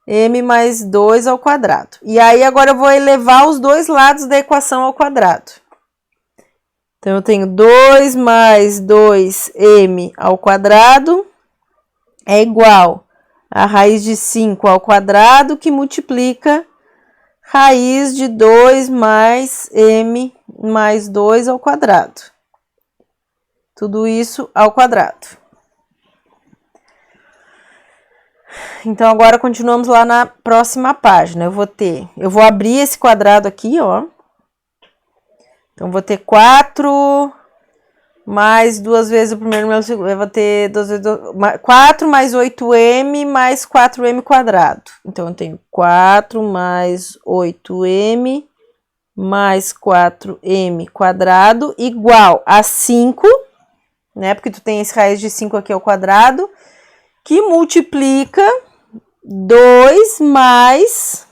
m mais 2 ao quadrado. E aí, agora eu vou elevar os dois lados da equação ao quadrado. Então, eu tenho 2 mais 2m ao quadrado é igual a raiz de 5 ao quadrado, que multiplica raiz de 2 mais m mais 2 ao quadrado. Tudo isso ao quadrado. Então, agora continuamos lá na próxima página. Eu vou abrir esse quadrado aqui, ó. Então, vou ter 4 mais 2 vezes o primeiro menos o segundo. Eu vou ter 4 mais 8m mais 4m quadrado. Então, eu tenho 4 mais 8m mais 4m quadrado igual a 5, né? Porque tu tem esse raiz de 5 aqui ao quadrado, que multiplica 2 mais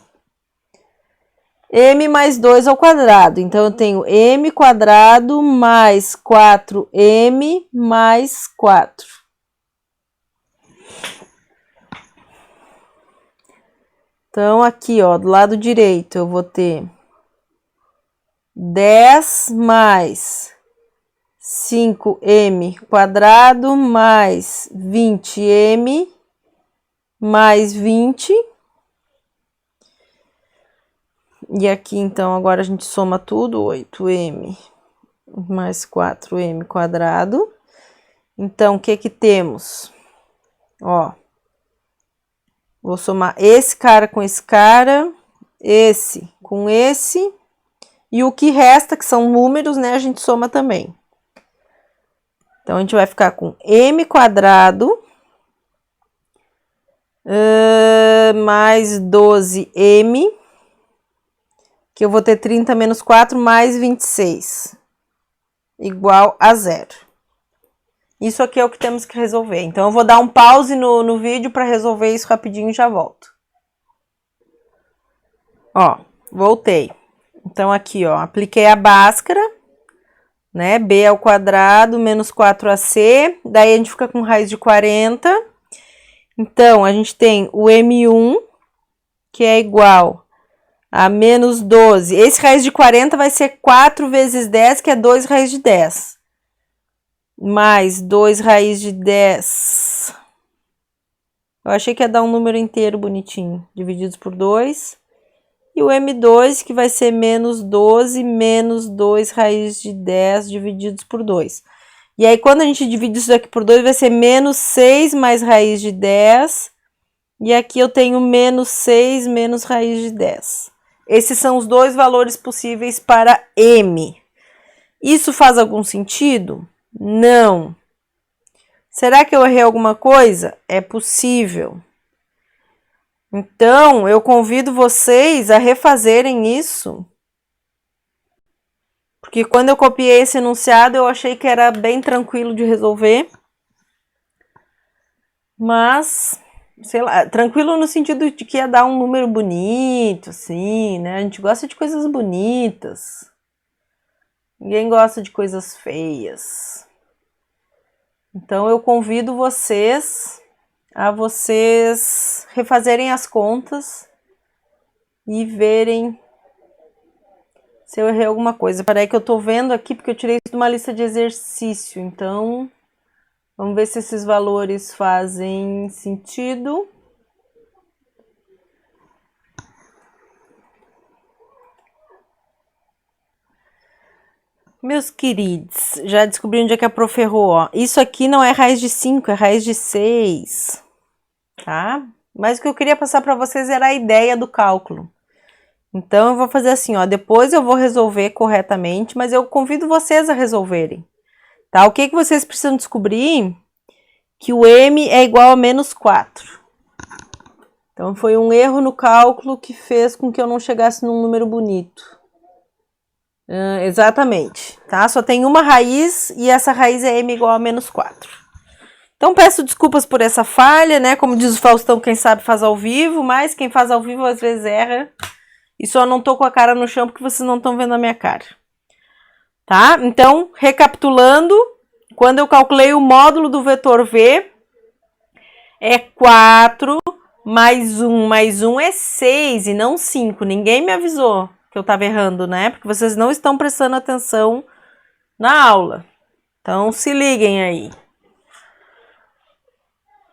m mais 2 ao quadrado. Então, eu tenho m quadrado mais 4m mais 4. Então, aqui, ó, do lado direito, eu vou ter 10 mais 5m quadrado mais 20m mais 20. E aqui, então, agora a gente soma tudo, 8m mais 4m quadrado. Então, o que que temos? Ó, vou somar esse cara com esse cara, esse com esse, e o que resta, que são números, né, a gente soma também. Então, a gente vai ficar com m quadrado mais 12m, que eu vou ter 30 menos 4 mais 26, igual a 0. Isso aqui é o que temos que resolver. Então, eu vou dar um pause no vídeo para resolver isso rapidinho e já volto. Ó, voltei. Então, aqui, ó, apliquei a Bhaskara, né? B ao quadrado menos 4ac, daí a gente fica com raiz de 40. Então, a gente tem o m1, que é igual a menos 12. Esse raiz de 40 vai ser 4 vezes 10, que é 2 raiz de 10. Mais 2 raiz de 10. Eu achei que ia dar um número inteiro bonitinho, divididos por 2. E o m2, que vai ser menos 12 menos 2 raiz de 10 divididos por 2. E aí, quando a gente divide isso daqui por 2, vai ser menos 6 mais raiz de 10. E aqui eu tenho menos 6 menos raiz de 10. Esses são os dois valores possíveis para m. Isso faz algum sentido? Não. Será que eu errei alguma coisa? É possível. Então, eu convido vocês a refazerem isso. Porque quando eu copiei esse enunciado, eu achei que era bem tranquilo de resolver. Mas, sei lá, tranquilo no sentido de que ia dar um número bonito, assim, né? A gente gosta de coisas bonitas. Ninguém gosta de coisas feias. Então, eu convido vocês a vocês refazerem as contas e verem se eu errei alguma coisa. Peraí que eu tô vendo aqui, porque eu tirei isso de uma lista de exercício. Então, vamos ver se esses valores fazem sentido. Meus queridos, já descobri onde é que a prof errou, ó. Isso aqui não é raiz de 5, é raiz de 6, tá? Mas o que eu queria passar para vocês era a ideia do cálculo. Então, eu vou fazer assim, ó. Depois eu vou resolver corretamente, mas eu convido vocês a resolverem, tá? O que que vocês precisam descobrir? Que o m é igual a menos 4. Então, foi um erro no cálculo que fez com que eu não chegasse num número bonito. Exatamente, tá? Só tem uma raiz e essa raiz é m igual a menos 4. Então, peço desculpas por essa falha, né? Como diz o Faustão, quem sabe faz ao vivo, mas quem faz ao vivo às vezes erra. E só não tô com a cara no chão porque vocês não estão vendo a minha cara. Tá? Então, recapitulando, quando eu calculei o módulo do vetor v, é 4 mais 1 é 6 e não 5. Ninguém me avisou que eu estava errando, né? Porque vocês não estão prestando atenção na aula. Então, se liguem aí.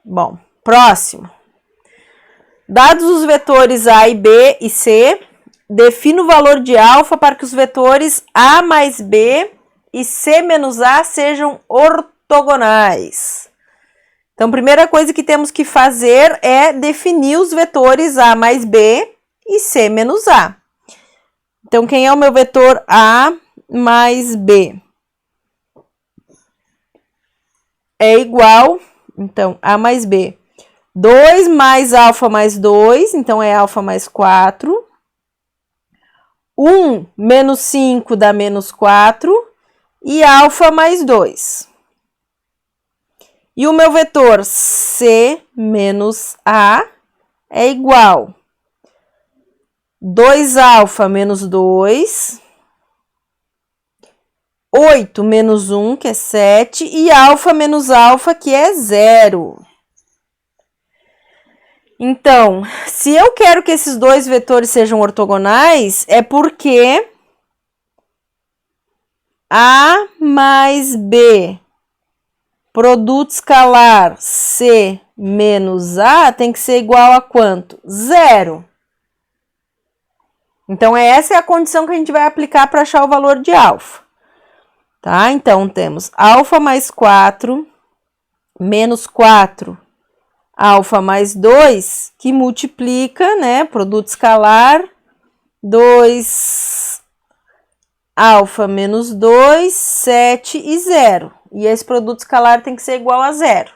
Bom, próximo. Dados os vetores A e B e C, defina o valor de alfa para que os vetores A mais B e C menos A sejam ortogonais. Então, a primeira coisa que temos que fazer é definir os vetores A mais B e C menos A. Então, quem é o meu vetor A mais B? É igual, então, A mais B. 2 mais alfa mais 2, então é alfa mais 4. 1 menos 5 dá menos 4. E alfa mais 2. E o meu vetor C menos A é igual 2 alfa menos 2, 8 menos 1, que é 7, e alfa menos alfa, que é 0. Então, se eu quero que esses dois vetores sejam ortogonais, é porque A mais B, produto escalar C menos A, tem que ser igual a quanto? 0. Então, essa é a condição que a gente vai aplicar para achar o valor de alfa. Tá? Então, temos alfa mais 4 menos 4, alfa mais 2, que multiplica, né, produto escalar, 2 alfa menos 2, 7 e 0. E esse produto escalar tem que ser igual a 0,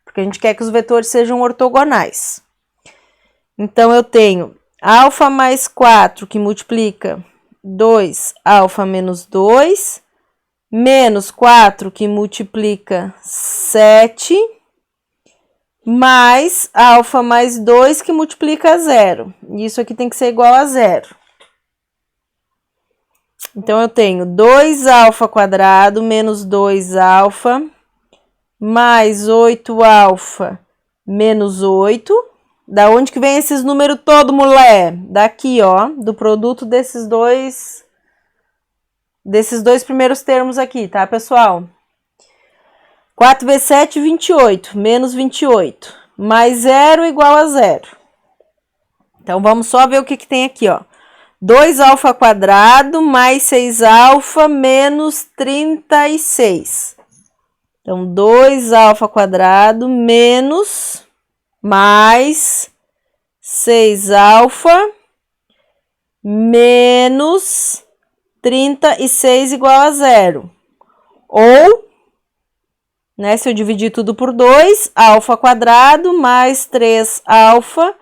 porque a gente quer que os vetores sejam ortogonais. Então, eu tenho alfa mais 4, que multiplica 2 alfa menos 2, menos 4, que multiplica 7, mais alfa mais 2, que multiplica 0. Isso aqui tem que ser igual a 0. Então, eu tenho 2 alfa quadrado menos 2 alfa, mais 8 alfa menos 8. Da onde que vem esses números todo, mulher? Daqui, ó, do produto desses dois primeiros termos aqui, tá, pessoal? 4 vezes 7, 28, menos 28, mais 0 igual a 0. Então, vamos só ver o que tem aqui, ó. 2 alfa quadrado mais 6 alfa menos 36. Então, 2 alfa quadrado menos mais 6 alfa menos 36 igual a 0. Ou, né, se eu dividir tudo por 2, alfa quadrado mais 3 alfa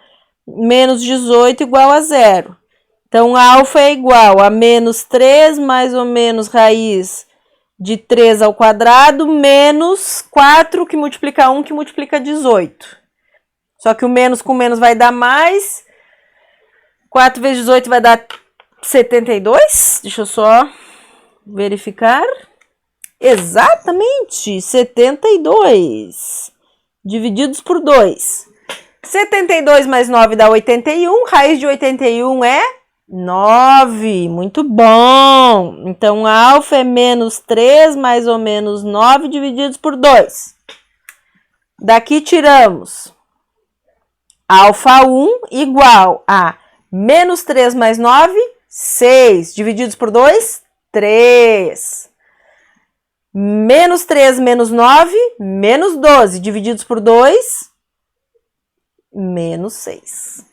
menos 18 igual a 0. Então, alfa é igual a menos 3 mais ou menos raiz de 3 ao quadrado menos 4, que multiplica 1, que multiplica 18. Só que o menos com menos vai dar mais. 4 vezes 18 vai dar 72. Deixa eu só verificar. Exatamente, 72. Divididos por 2. 72 mais 9 dá 81. Raiz de 81 é 9. Muito bom. Então, alfa é menos 3 mais ou menos 9 divididos por 2. Daqui tiramos alfa 1 igual a menos 3 mais 9, 6. Divididos por 2, 3. Menos 3 menos 9, menos 12. Divididos por 2, menos 6.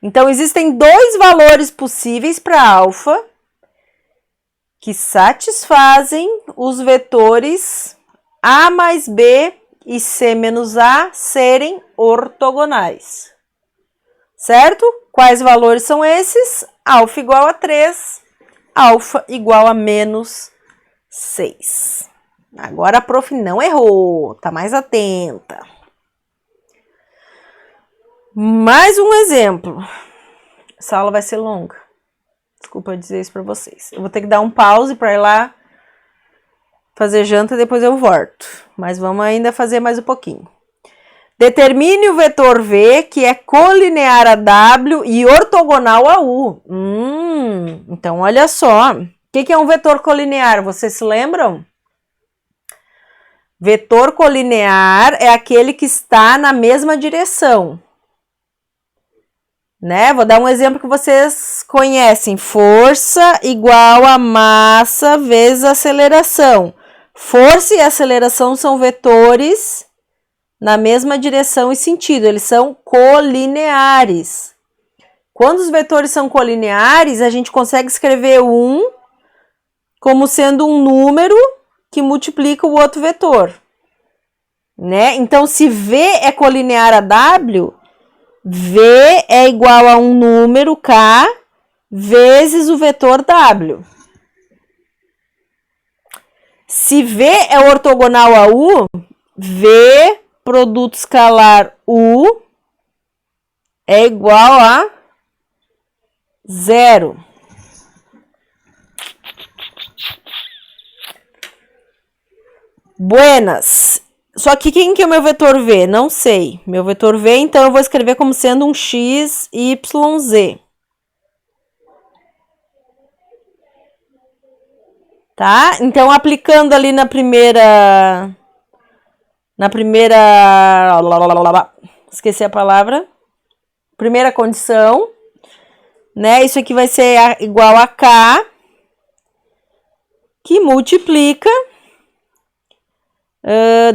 Então, existem dois valores possíveis para alfa que satisfazem os vetores A mais B e C menos A serem ortogonais. Certo? Quais valores são esses? Alfa igual a 3, alfa igual a menos 6. Agora a prof não errou, tá mais atenta. Mais um exemplo. Essa aula vai ser longa. Desculpa dizer isso para vocês. Eu vou ter que dar um pause para ir lá fazer janta e depois eu volto. Mas vamos ainda fazer mais um pouquinho. Determine o vetor V, que é colinear a W e ortogonal a U. Então, olha só. O que é um vetor colinear? Vocês se lembram? Vetor colinear é aquele que está na mesma direção. Né? Vou dar um exemplo que vocês conhecem. Força igual a massa vezes aceleração. Força e aceleração são vetores na mesma direção e sentido. Eles são colineares. Quando os vetores são colineares, a gente consegue escrever um como sendo um número que multiplica o outro vetor. Né? Então, se V é colinear a W, V é igual a um número K vezes o vetor W. Se V é ortogonal a U, V produto escalar U é igual a 0. Buenas. Só que quem que é o meu vetor V? Não sei. Meu vetor V, então, eu vou escrever como sendo um x, y, z. Tá? Então, aplicando ali na primeira... Esqueci a palavra. Primeira condição. Né? Isso aqui vai ser igual a K, que multiplica...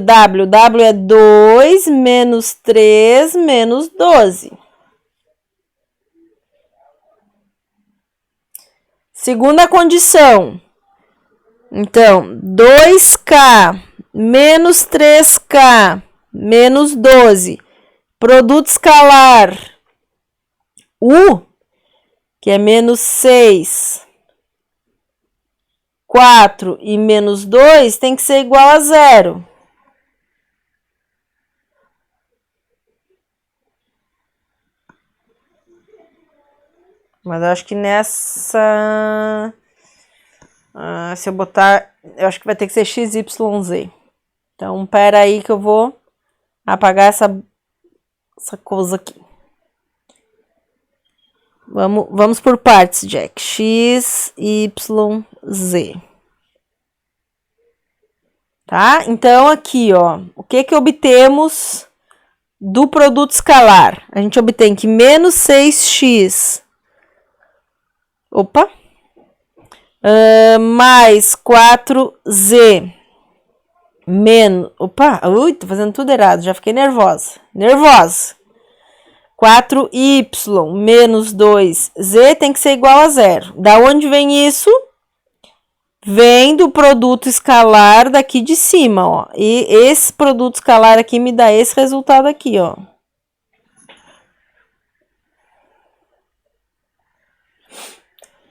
W é 2 menos 3 menos 12. Segunda condição. Então, 2K menos 3K menos 12. Produto escalar U, que é menos 6, 4 e menos 2 tem que ser igual a 0. Mas eu acho que nessa... se eu botar... Eu acho que vai ter que ser x, y, z. Então, pera aí que eu vou apagar essa coisa aqui. Vamos por partes, Jack. X, Y, Z. Tá? Então, aqui, ó. O que obtemos do produto escalar? A gente obtém que menos 6x... Opa! Mais 4z menos... Opa! Ui, tô fazendo tudo errado. Já fiquei nervosa. 4y menos 2z tem que ser igual a 0. Da onde vem isso? Vem do produto escalar daqui de cima, ó. E esse produto escalar aqui me dá esse resultado aqui, ó.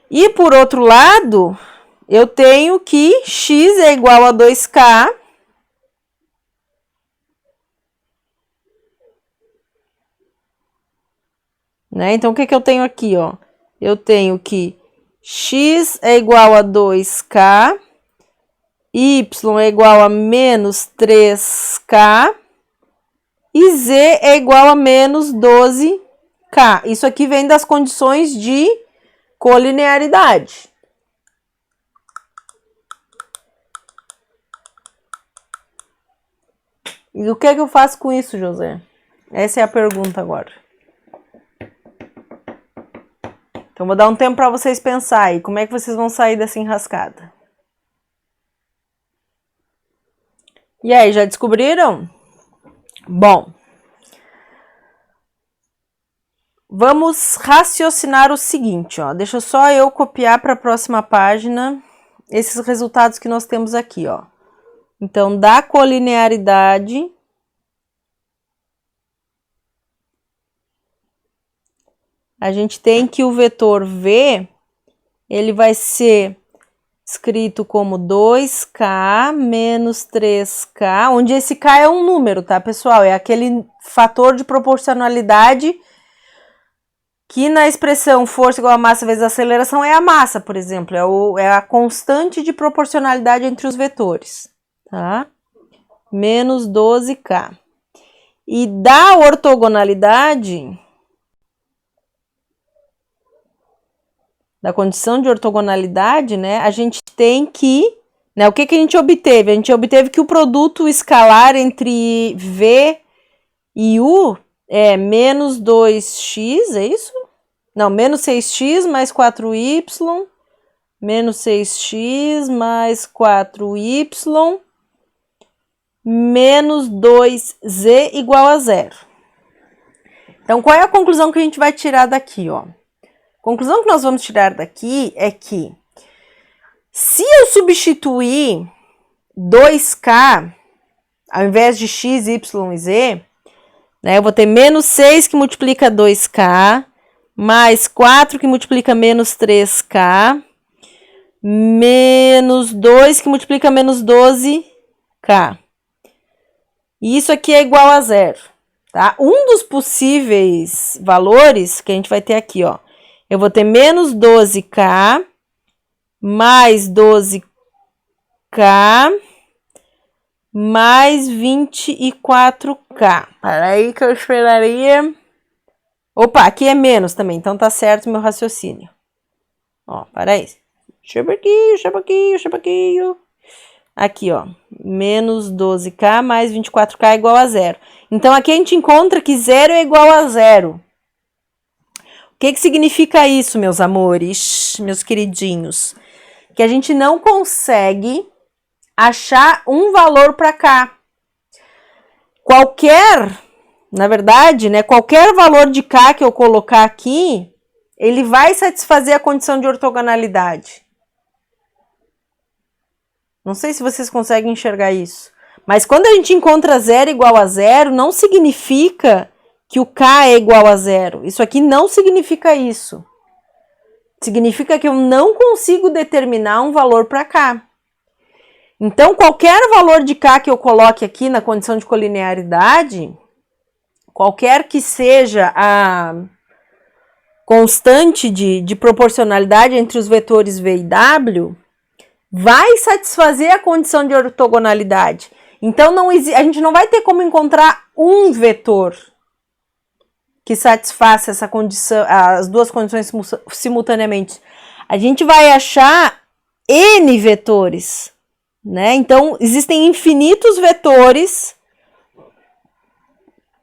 E por outro lado, eu tenho que x é igual a 2k. Né? Então, o que eu tenho aqui, ó? Eu tenho que x é igual a 2k, y é igual a menos 3k e z é igual a menos 12k. Isso aqui vem das condições de colinearidade. E o que eu faço com isso, José? Essa é a pergunta agora. Então, vou dar um tempo para vocês pensarem. Como é que vocês vão sair dessa enrascada? E aí, já descobriram? Bom. Vamos raciocinar o seguinte, ó. Deixa só eu copiar para a próxima página esses resultados que nós temos aqui, ó. Então, da colinearidade... A gente tem que o vetor V, ele vai ser escrito como 2K menos 3K, onde esse K é um número, tá, pessoal? É aquele fator de proporcionalidade que na expressão força igual a massa vezes aceleração é a massa, por exemplo. É a constante de proporcionalidade entre os vetores, tá? Menos 12K. E da ortogonalidade, da condição de ortogonalidade, né, a gente tem que, né, o que a gente obteve? A gente obteve que o produto escalar entre V e U é menos 2x, é isso? Não, menos 6x mais 4y, menos 6x mais 4y, menos 2z igual a 0. Então, qual é a conclusão que a gente vai tirar daqui, ó? A conclusão que nós vamos tirar daqui é que se eu substituir 2k ao invés de x, y e z, né, eu vou ter menos 6 que multiplica 2k, mais 4 que multiplica menos 3k, menos 2 que multiplica menos 12k. E isso aqui é igual a 0, tá? Um dos possíveis valores que a gente vai ter aqui, ó, eu vou ter menos 12k mais 12k mais 24k. Para aí que eu esperaria. Opa, aqui é menos também, então tá certo o meu raciocínio. Ó, para aí. Deixa um pouquinho. Aqui, ó, menos 12k mais 24k é igual a 0. Então, aqui a gente encontra que 0 é igual a 0. O que significa isso, meus amores, meus queridinhos? Que a gente não consegue achar um valor para cá. Na verdade, né, qualquer valor de k que eu colocar aqui, ele vai satisfazer a condição de ortogonalidade. Não sei se vocês conseguem enxergar isso. Mas quando a gente encontra 0 igual a 0, não significa que o k é igual a 0. Isso aqui não significa isso. Significa que eu não consigo determinar um valor para k. Então, qualquer valor de k que eu coloque aqui na condição de colinearidade, qualquer que seja a constante de proporcionalidade entre os vetores v e w, vai satisfazer a condição de ortogonalidade. Então, a gente não vai ter como encontrar um vetor que satisfaça essa condição, as duas condições simultaneamente. A gente vai achar N vetores, né? Então, existem infinitos vetores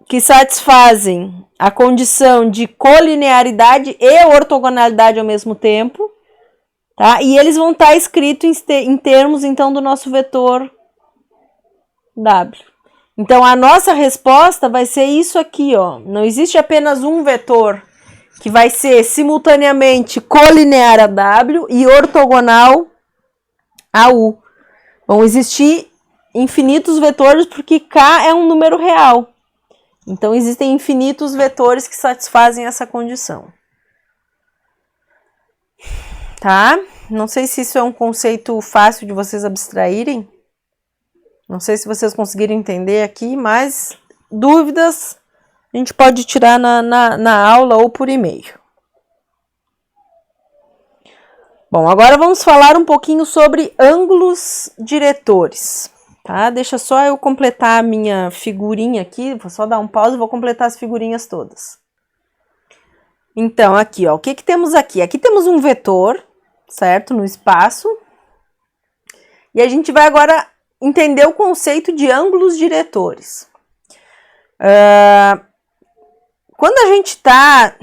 que satisfazem a condição de colinearidade e ortogonalidade ao mesmo tempo, tá? E eles vão estar escritos em termos, então, do nosso vetor W. Então, a nossa resposta vai ser isso aqui, ó. Não existe apenas um vetor que vai ser simultaneamente colinear a W e ortogonal a U. Vão existir infinitos vetores porque K é um número real. Então, existem infinitos vetores que satisfazem essa condição. Tá? Não sei se isso é um conceito fácil de vocês abstraírem. Não sei se vocês conseguiram entender aqui, mas dúvidas a gente pode tirar na aula ou por e-mail. Bom, agora vamos falar um pouquinho sobre ângulos diretores, tá? Deixa só eu completar a minha figurinha aqui, vou só dar um pause e vou completar as figurinhas todas. Então, aqui, ó, o que temos aqui? Aqui temos um vetor, certo? No espaço. E a gente vai agora entender o conceito de ângulos diretores. Quando a gente está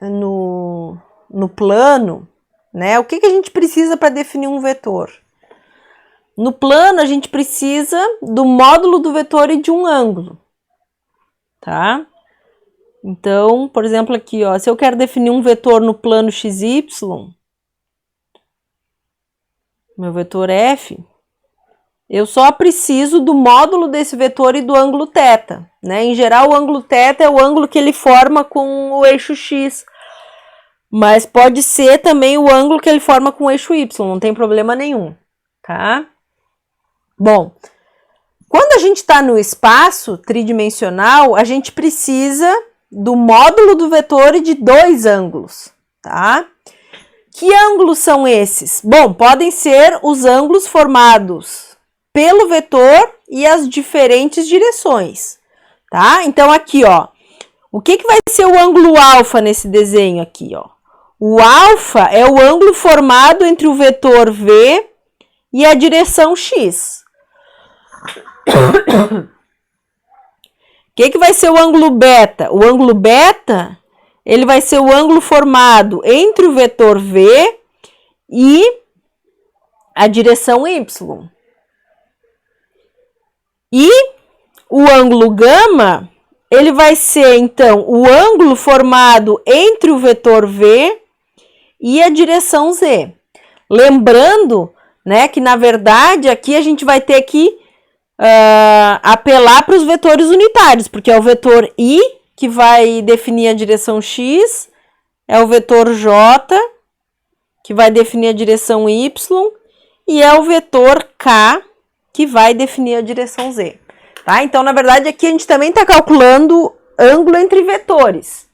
no plano, né, o que a gente precisa para definir um vetor? No plano, a gente precisa do módulo do vetor e de um ângulo, tá? Então, por exemplo, aqui, ó, se eu quero definir um vetor no plano XY, meu vetor F, eu só preciso do módulo desse vetor e do ângulo θ, né? Em geral, o ângulo θ é o ângulo que ele forma com o eixo X, mas pode ser também o ângulo que ele forma com o eixo Y, não tem problema nenhum, tá? Bom, quando a gente está no espaço tridimensional, a gente precisa do módulo do vetor e de dois ângulos, tá? Que ângulos são esses? Bom, podem ser os ângulos formados pelo vetor e as diferentes direções, tá? Então, aqui, ó, o que vai ser o ângulo alfa nesse desenho aqui, ó? O alfa é o ângulo formado entre o vetor V e a direção X. O que vai ser o ângulo beta? O ângulo beta, ele vai ser o ângulo formado entre o vetor V e a direção Y. E o ângulo gama, ele vai ser, então, o ângulo formado entre o vetor V e a direção Z. Lembrando, né, que na verdade aqui a gente vai ter que apelar para os vetores unitários, porque é o vetor I que vai definir a direção X, é o vetor J que vai definir a direção Y e é o vetor K que vai definir a direção Z. Tá? Então, na verdade, aqui a gente também está calculando ângulo entre vetores.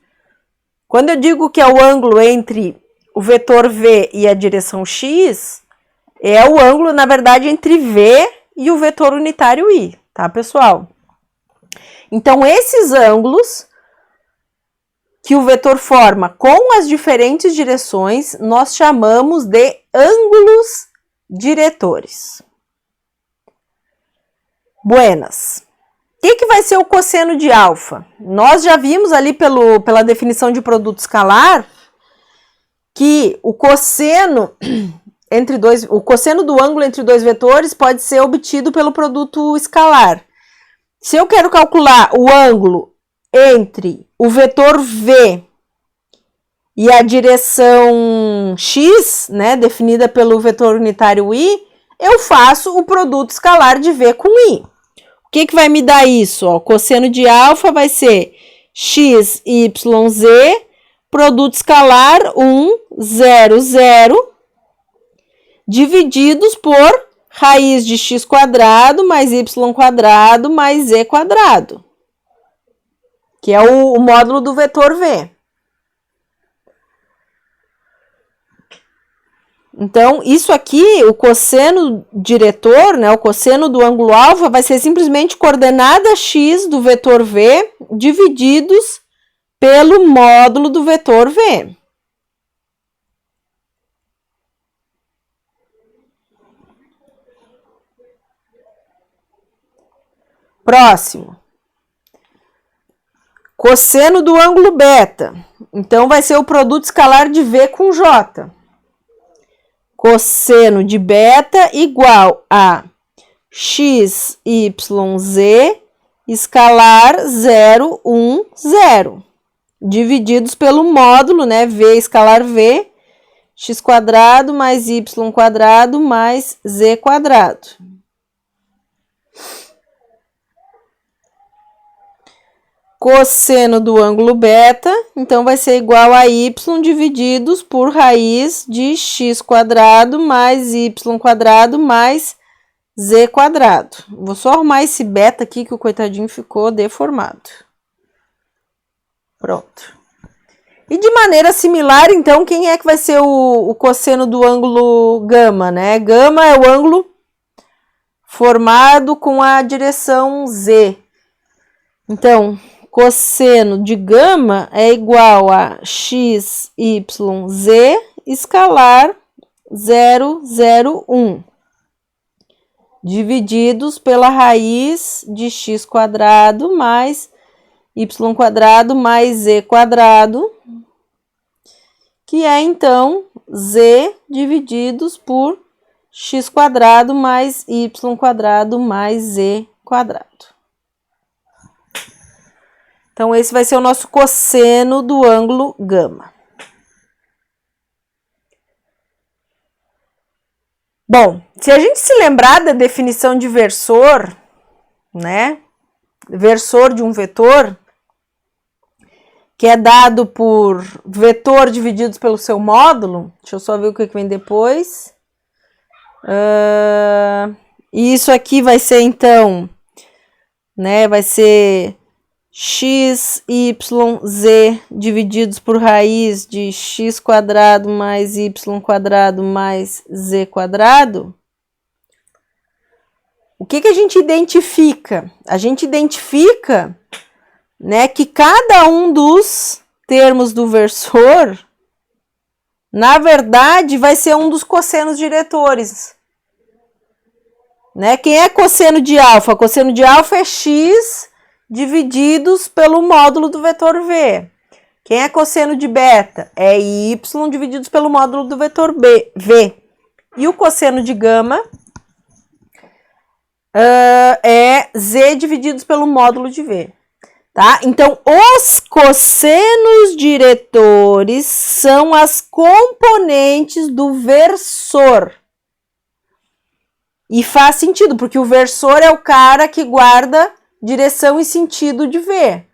Quando eu digo que é o ângulo entre o vetor V e a direção X, é o ângulo, na verdade, entre V e o vetor unitário I, tá, pessoal? Então, esses ângulos que o vetor forma com as diferentes direções, nós chamamos de ângulos diretores. Buenas. O que vai ser o cosseno de alfa? Nós já vimos ali pela definição de produto escalar que o cosseno do ângulo entre dois vetores pode ser obtido pelo produto escalar. Se eu quero calcular o ângulo entre o vetor V e a direção X, né, definida pelo vetor unitário I, eu faço o produto escalar de V com I. O que vai me dar isso? Ó, o cosseno de alfa vai ser x, y, z, produto escalar 1, 0, 0, divididos por raiz de x quadrado mais y quadrado mais z quadrado, que é o módulo do vetor V. Então, isso aqui, o cosseno diretor, né, o cosseno do ângulo alfa, vai ser simplesmente coordenada x do vetor V divididos pelo módulo do vetor V. Próximo. Cosseno do ângulo beta. Então, vai ser o produto escalar de V com J. Cosseno de beta igual a x, y, z, escalar 0, 1, 0. Divididos pelo módulo, né, V escalar V, x quadrado mais y quadrado mais z quadrado. Cosseno do ângulo beta, então vai ser igual a y divididos por raiz de x quadrado mais y quadrado mais z quadrado. Vou só arrumar esse beta aqui que o coitadinho ficou deformado. Pronto. E de maneira similar, então, quem é que vai ser o cosseno do ângulo gama, né? Gama é o ângulo formado com a direção z. Então, cosseno de gama é igual a x, y, z, escalar 0, 0, 1. Divididos pela raiz de x quadrado mais y quadrado mais z quadrado, que é, então, z divididos por x quadrado mais y quadrado mais z quadrado. Então, esse vai ser o nosso cosseno do ângulo gama. Bom, se a gente se lembrar da definição de versor, né? Versor de um vetor, que é dado por vetor divididos pelo seu módulo. Deixa eu só ver o que vem depois. E isso aqui vai ser, então, né? Vai ser x, y, z divididos por raiz de x quadrado mais y quadrado mais z quadrado. O que a gente identifica? A gente identifica né, que cada um dos termos do versor, na verdade, vai ser um dos cossenos diretores. Né? Quem é cosseno de alfa? Cosseno de alfa é x divididos pelo módulo do vetor v. Quem é cosseno de beta? É y divididos pelo módulo do vetor v. E o cosseno de gama é z divididos pelo módulo de v. Tá? Então, os cossenos diretores são as componentes do versor. E faz sentido, porque o versor é o cara que guarda direção e sentido de v.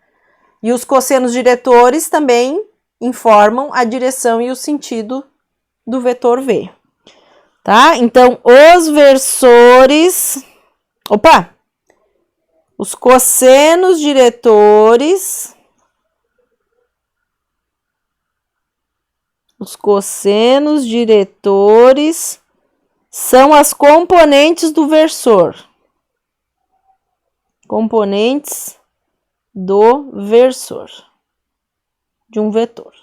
E os cossenos diretores também informam a direção e o sentido do vetor v. Tá? Então, os versores... Opa! Os cossenos diretores... Os cossenos diretores são as componentes do versor. Componentes do versor. De um vetor.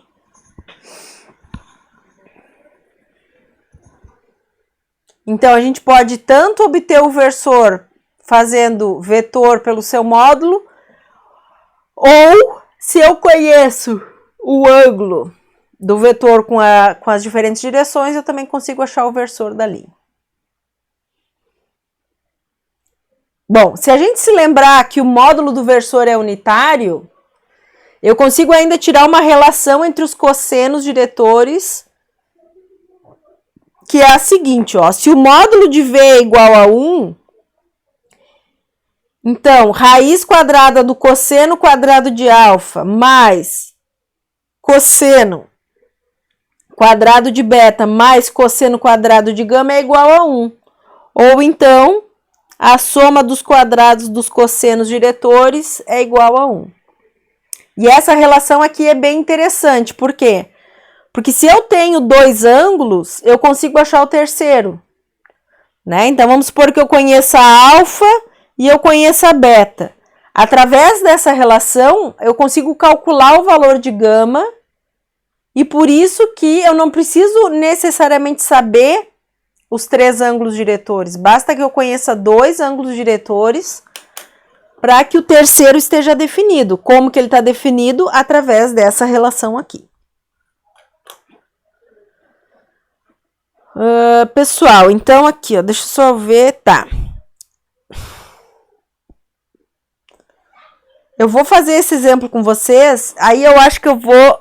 Então, a gente pode tanto obter o versor fazendo vetor pelo seu módulo, ou se eu conheço o ângulo do vetor com as diferentes direções, eu também consigo achar o versor da linha. Bom, se a gente se lembrar que o módulo do versor é unitário, eu consigo ainda tirar uma relação entre os cossenos diretores, que é a seguinte, ó, se o módulo de v é igual a 1, então, raiz quadrada do cosseno quadrado de alfa mais cosseno quadrado de beta mais cosseno quadrado de gama é igual a 1. Ou então, a soma dos quadrados dos cossenos diretores é igual a 1. E essa relação aqui é bem interessante. Por quê? Porque se eu tenho dois ângulos, eu consigo achar o terceiro. Né? Então, vamos supor que eu conheça a alfa e eu conheço a beta. Através dessa relação, eu consigo calcular o valor de gama, e por isso que eu não preciso necessariamente saber os três ângulos diretores. Basta que eu conheça dois ângulos diretores para que o terceiro esteja definido. Como que ele está definido? Através dessa relação aqui. Pessoal, então aqui, ó, deixa eu só ver, tá. Eu vou fazer esse exemplo com vocês, aí eu acho que eu vou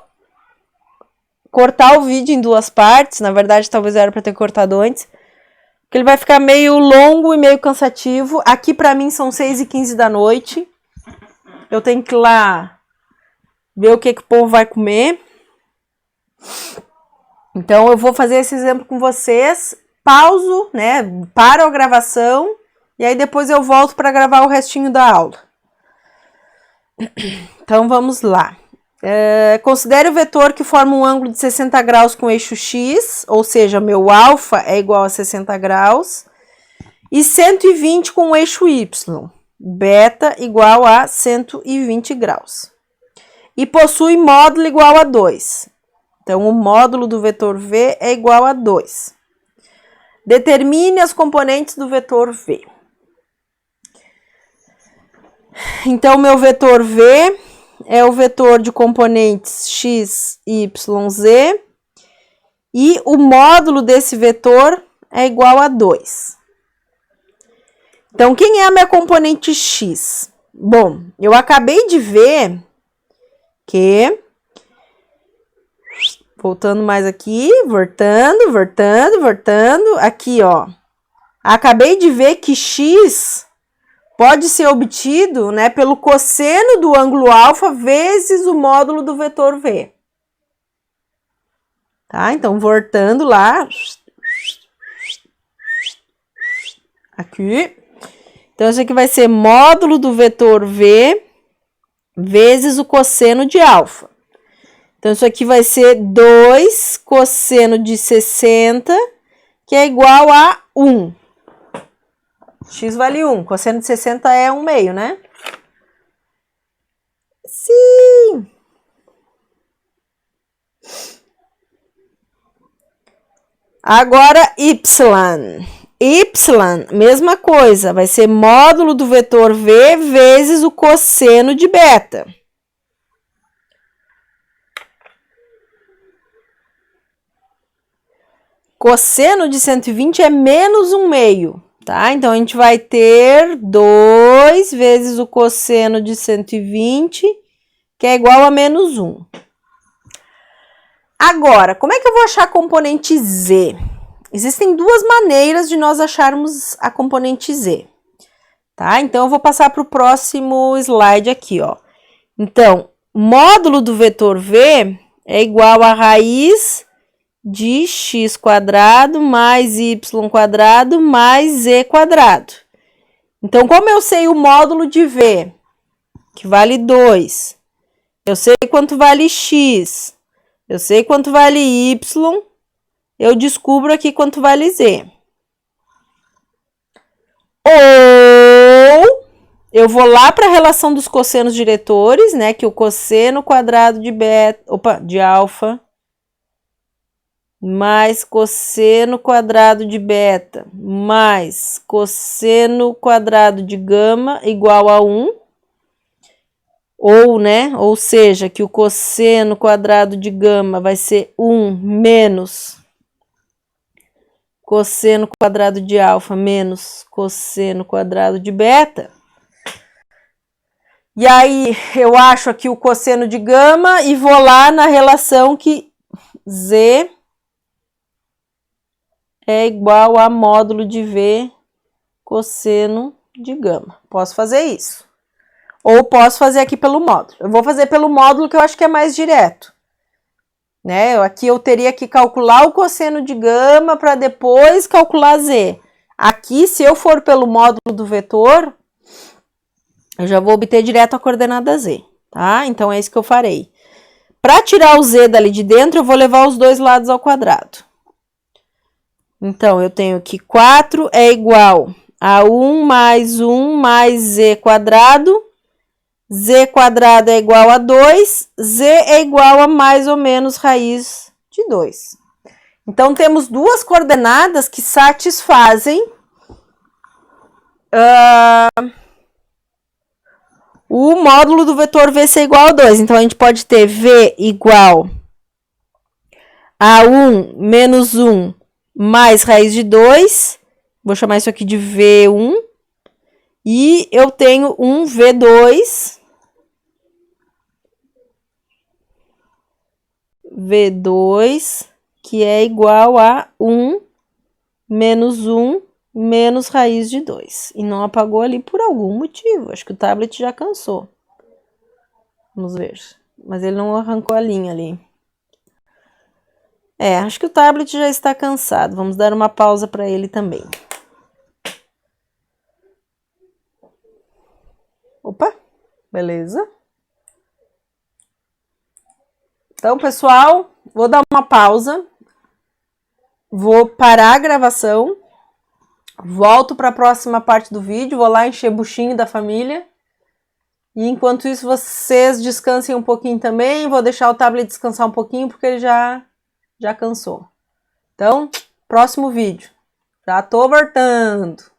cortar o vídeo em duas partes, na verdade talvez era para ter cortado antes, porque ele vai ficar meio longo e meio cansativo. Aqui para mim são 6h15 da noite, eu tenho que ir lá ver o que o povo vai comer. Então eu vou fazer esse exemplo com vocês, pauso, né, paro a gravação, e aí depois eu volto para gravar o restinho da aula. Então, vamos lá. Considere o vetor que forma um ângulo de 60 graus com eixo x, ou seja, meu alfa é igual a 60 graus, e 120 com o eixo y, beta igual a 120 graus. E possui módulo igual a 2. Então, o módulo do vetor v é igual a 2. Determine as componentes do vetor v. Então, o meu vetor v é o vetor de componentes x, y, z, e o módulo desse vetor é igual a 2. Então, quem é a minha componente x? Bom, eu acabei de ver que... Voltando mais aqui, voltando. Aqui, ó. Acabei de ver que x... pode ser obtido, né, pelo cosseno do ângulo alfa vezes o módulo do vetor v. Tá? Então, voltando lá. Aqui. Então, isso aqui vai ser módulo do vetor v vezes o cosseno de alfa. Então, isso aqui vai ser 2 cosseno de 60, que é igual a 1. X vale 1, cosseno de 60 é 1/2, né? Sim! Agora, y. Y, mesma coisa, vai ser módulo do vetor v vezes o cosseno de beta. Cosseno de 120 é menos 1/2, tá? Então, a gente vai ter 2 vezes o cosseno de 120, que é igual a menos 1. Agora, como é que eu vou achar a componente z? Existem duas maneiras de nós acharmos a componente z, tá? Então, eu vou passar para o próximo slide aqui, ó. Então, módulo do vetor v é igual a raiz de x quadrado mais y quadrado mais z quadrado. Então, como eu sei o módulo de v, que vale 2, eu sei quanto vale x, eu sei quanto vale y, eu descubro aqui quanto vale z. Ou eu vou lá para a relação dos cossenos diretores, né? Que o cosseno quadrado de beta, de alfa, mais cosseno quadrado de beta, mais cosseno quadrado de gama igual a 1. Ou, né? Ou seja, que o cosseno quadrado de gama vai ser 1 menos cosseno quadrado de alfa menos cosseno quadrado de beta. E aí, eu acho aqui o cosseno de gama e vou lá na relação que z é igual a módulo de v cosseno de gama. Posso fazer isso. Ou posso fazer aqui pelo módulo. Eu vou fazer pelo módulo que eu acho que é mais direto. Né? Aqui eu teria que calcular o cosseno de gama para depois calcular z. Aqui, se eu for pelo módulo do vetor, eu já vou obter direto a coordenada z, tá? Então, é isso que eu farei. Para tirar o z dali de dentro, eu vou levar os dois lados ao quadrado. Então, eu tenho que 4 é igual a 1 mais z quadrado. Z quadrado é igual a 2, z é igual a mais ou menos raiz de 2. Então, temos duas coordenadas que satisfazem o módulo do vetor v ser igual a 2. Então, a gente pode ter v igual a 1 menos 1 mais raiz de 2. Vou chamar isso aqui de v1. E eu tenho um v2. V2, que é igual a 1 menos raiz de 2. E não apagou ali por algum motivo. Acho que o tablet já cansou. Vamos ver. Mas ele não arrancou a linha ali. Acho que o tablet já está cansado. Vamos dar uma pausa para ele também. Opa, beleza. Então, pessoal, vou dar uma pausa, vou parar a gravação, volto para a próxima parte do vídeo, vou lá encher buchinho da família. E enquanto isso, vocês descansem um pouquinho também, vou deixar o tablet descansar um pouquinho, porque ele já cansou. Então, próximo vídeo. Já tô voltando.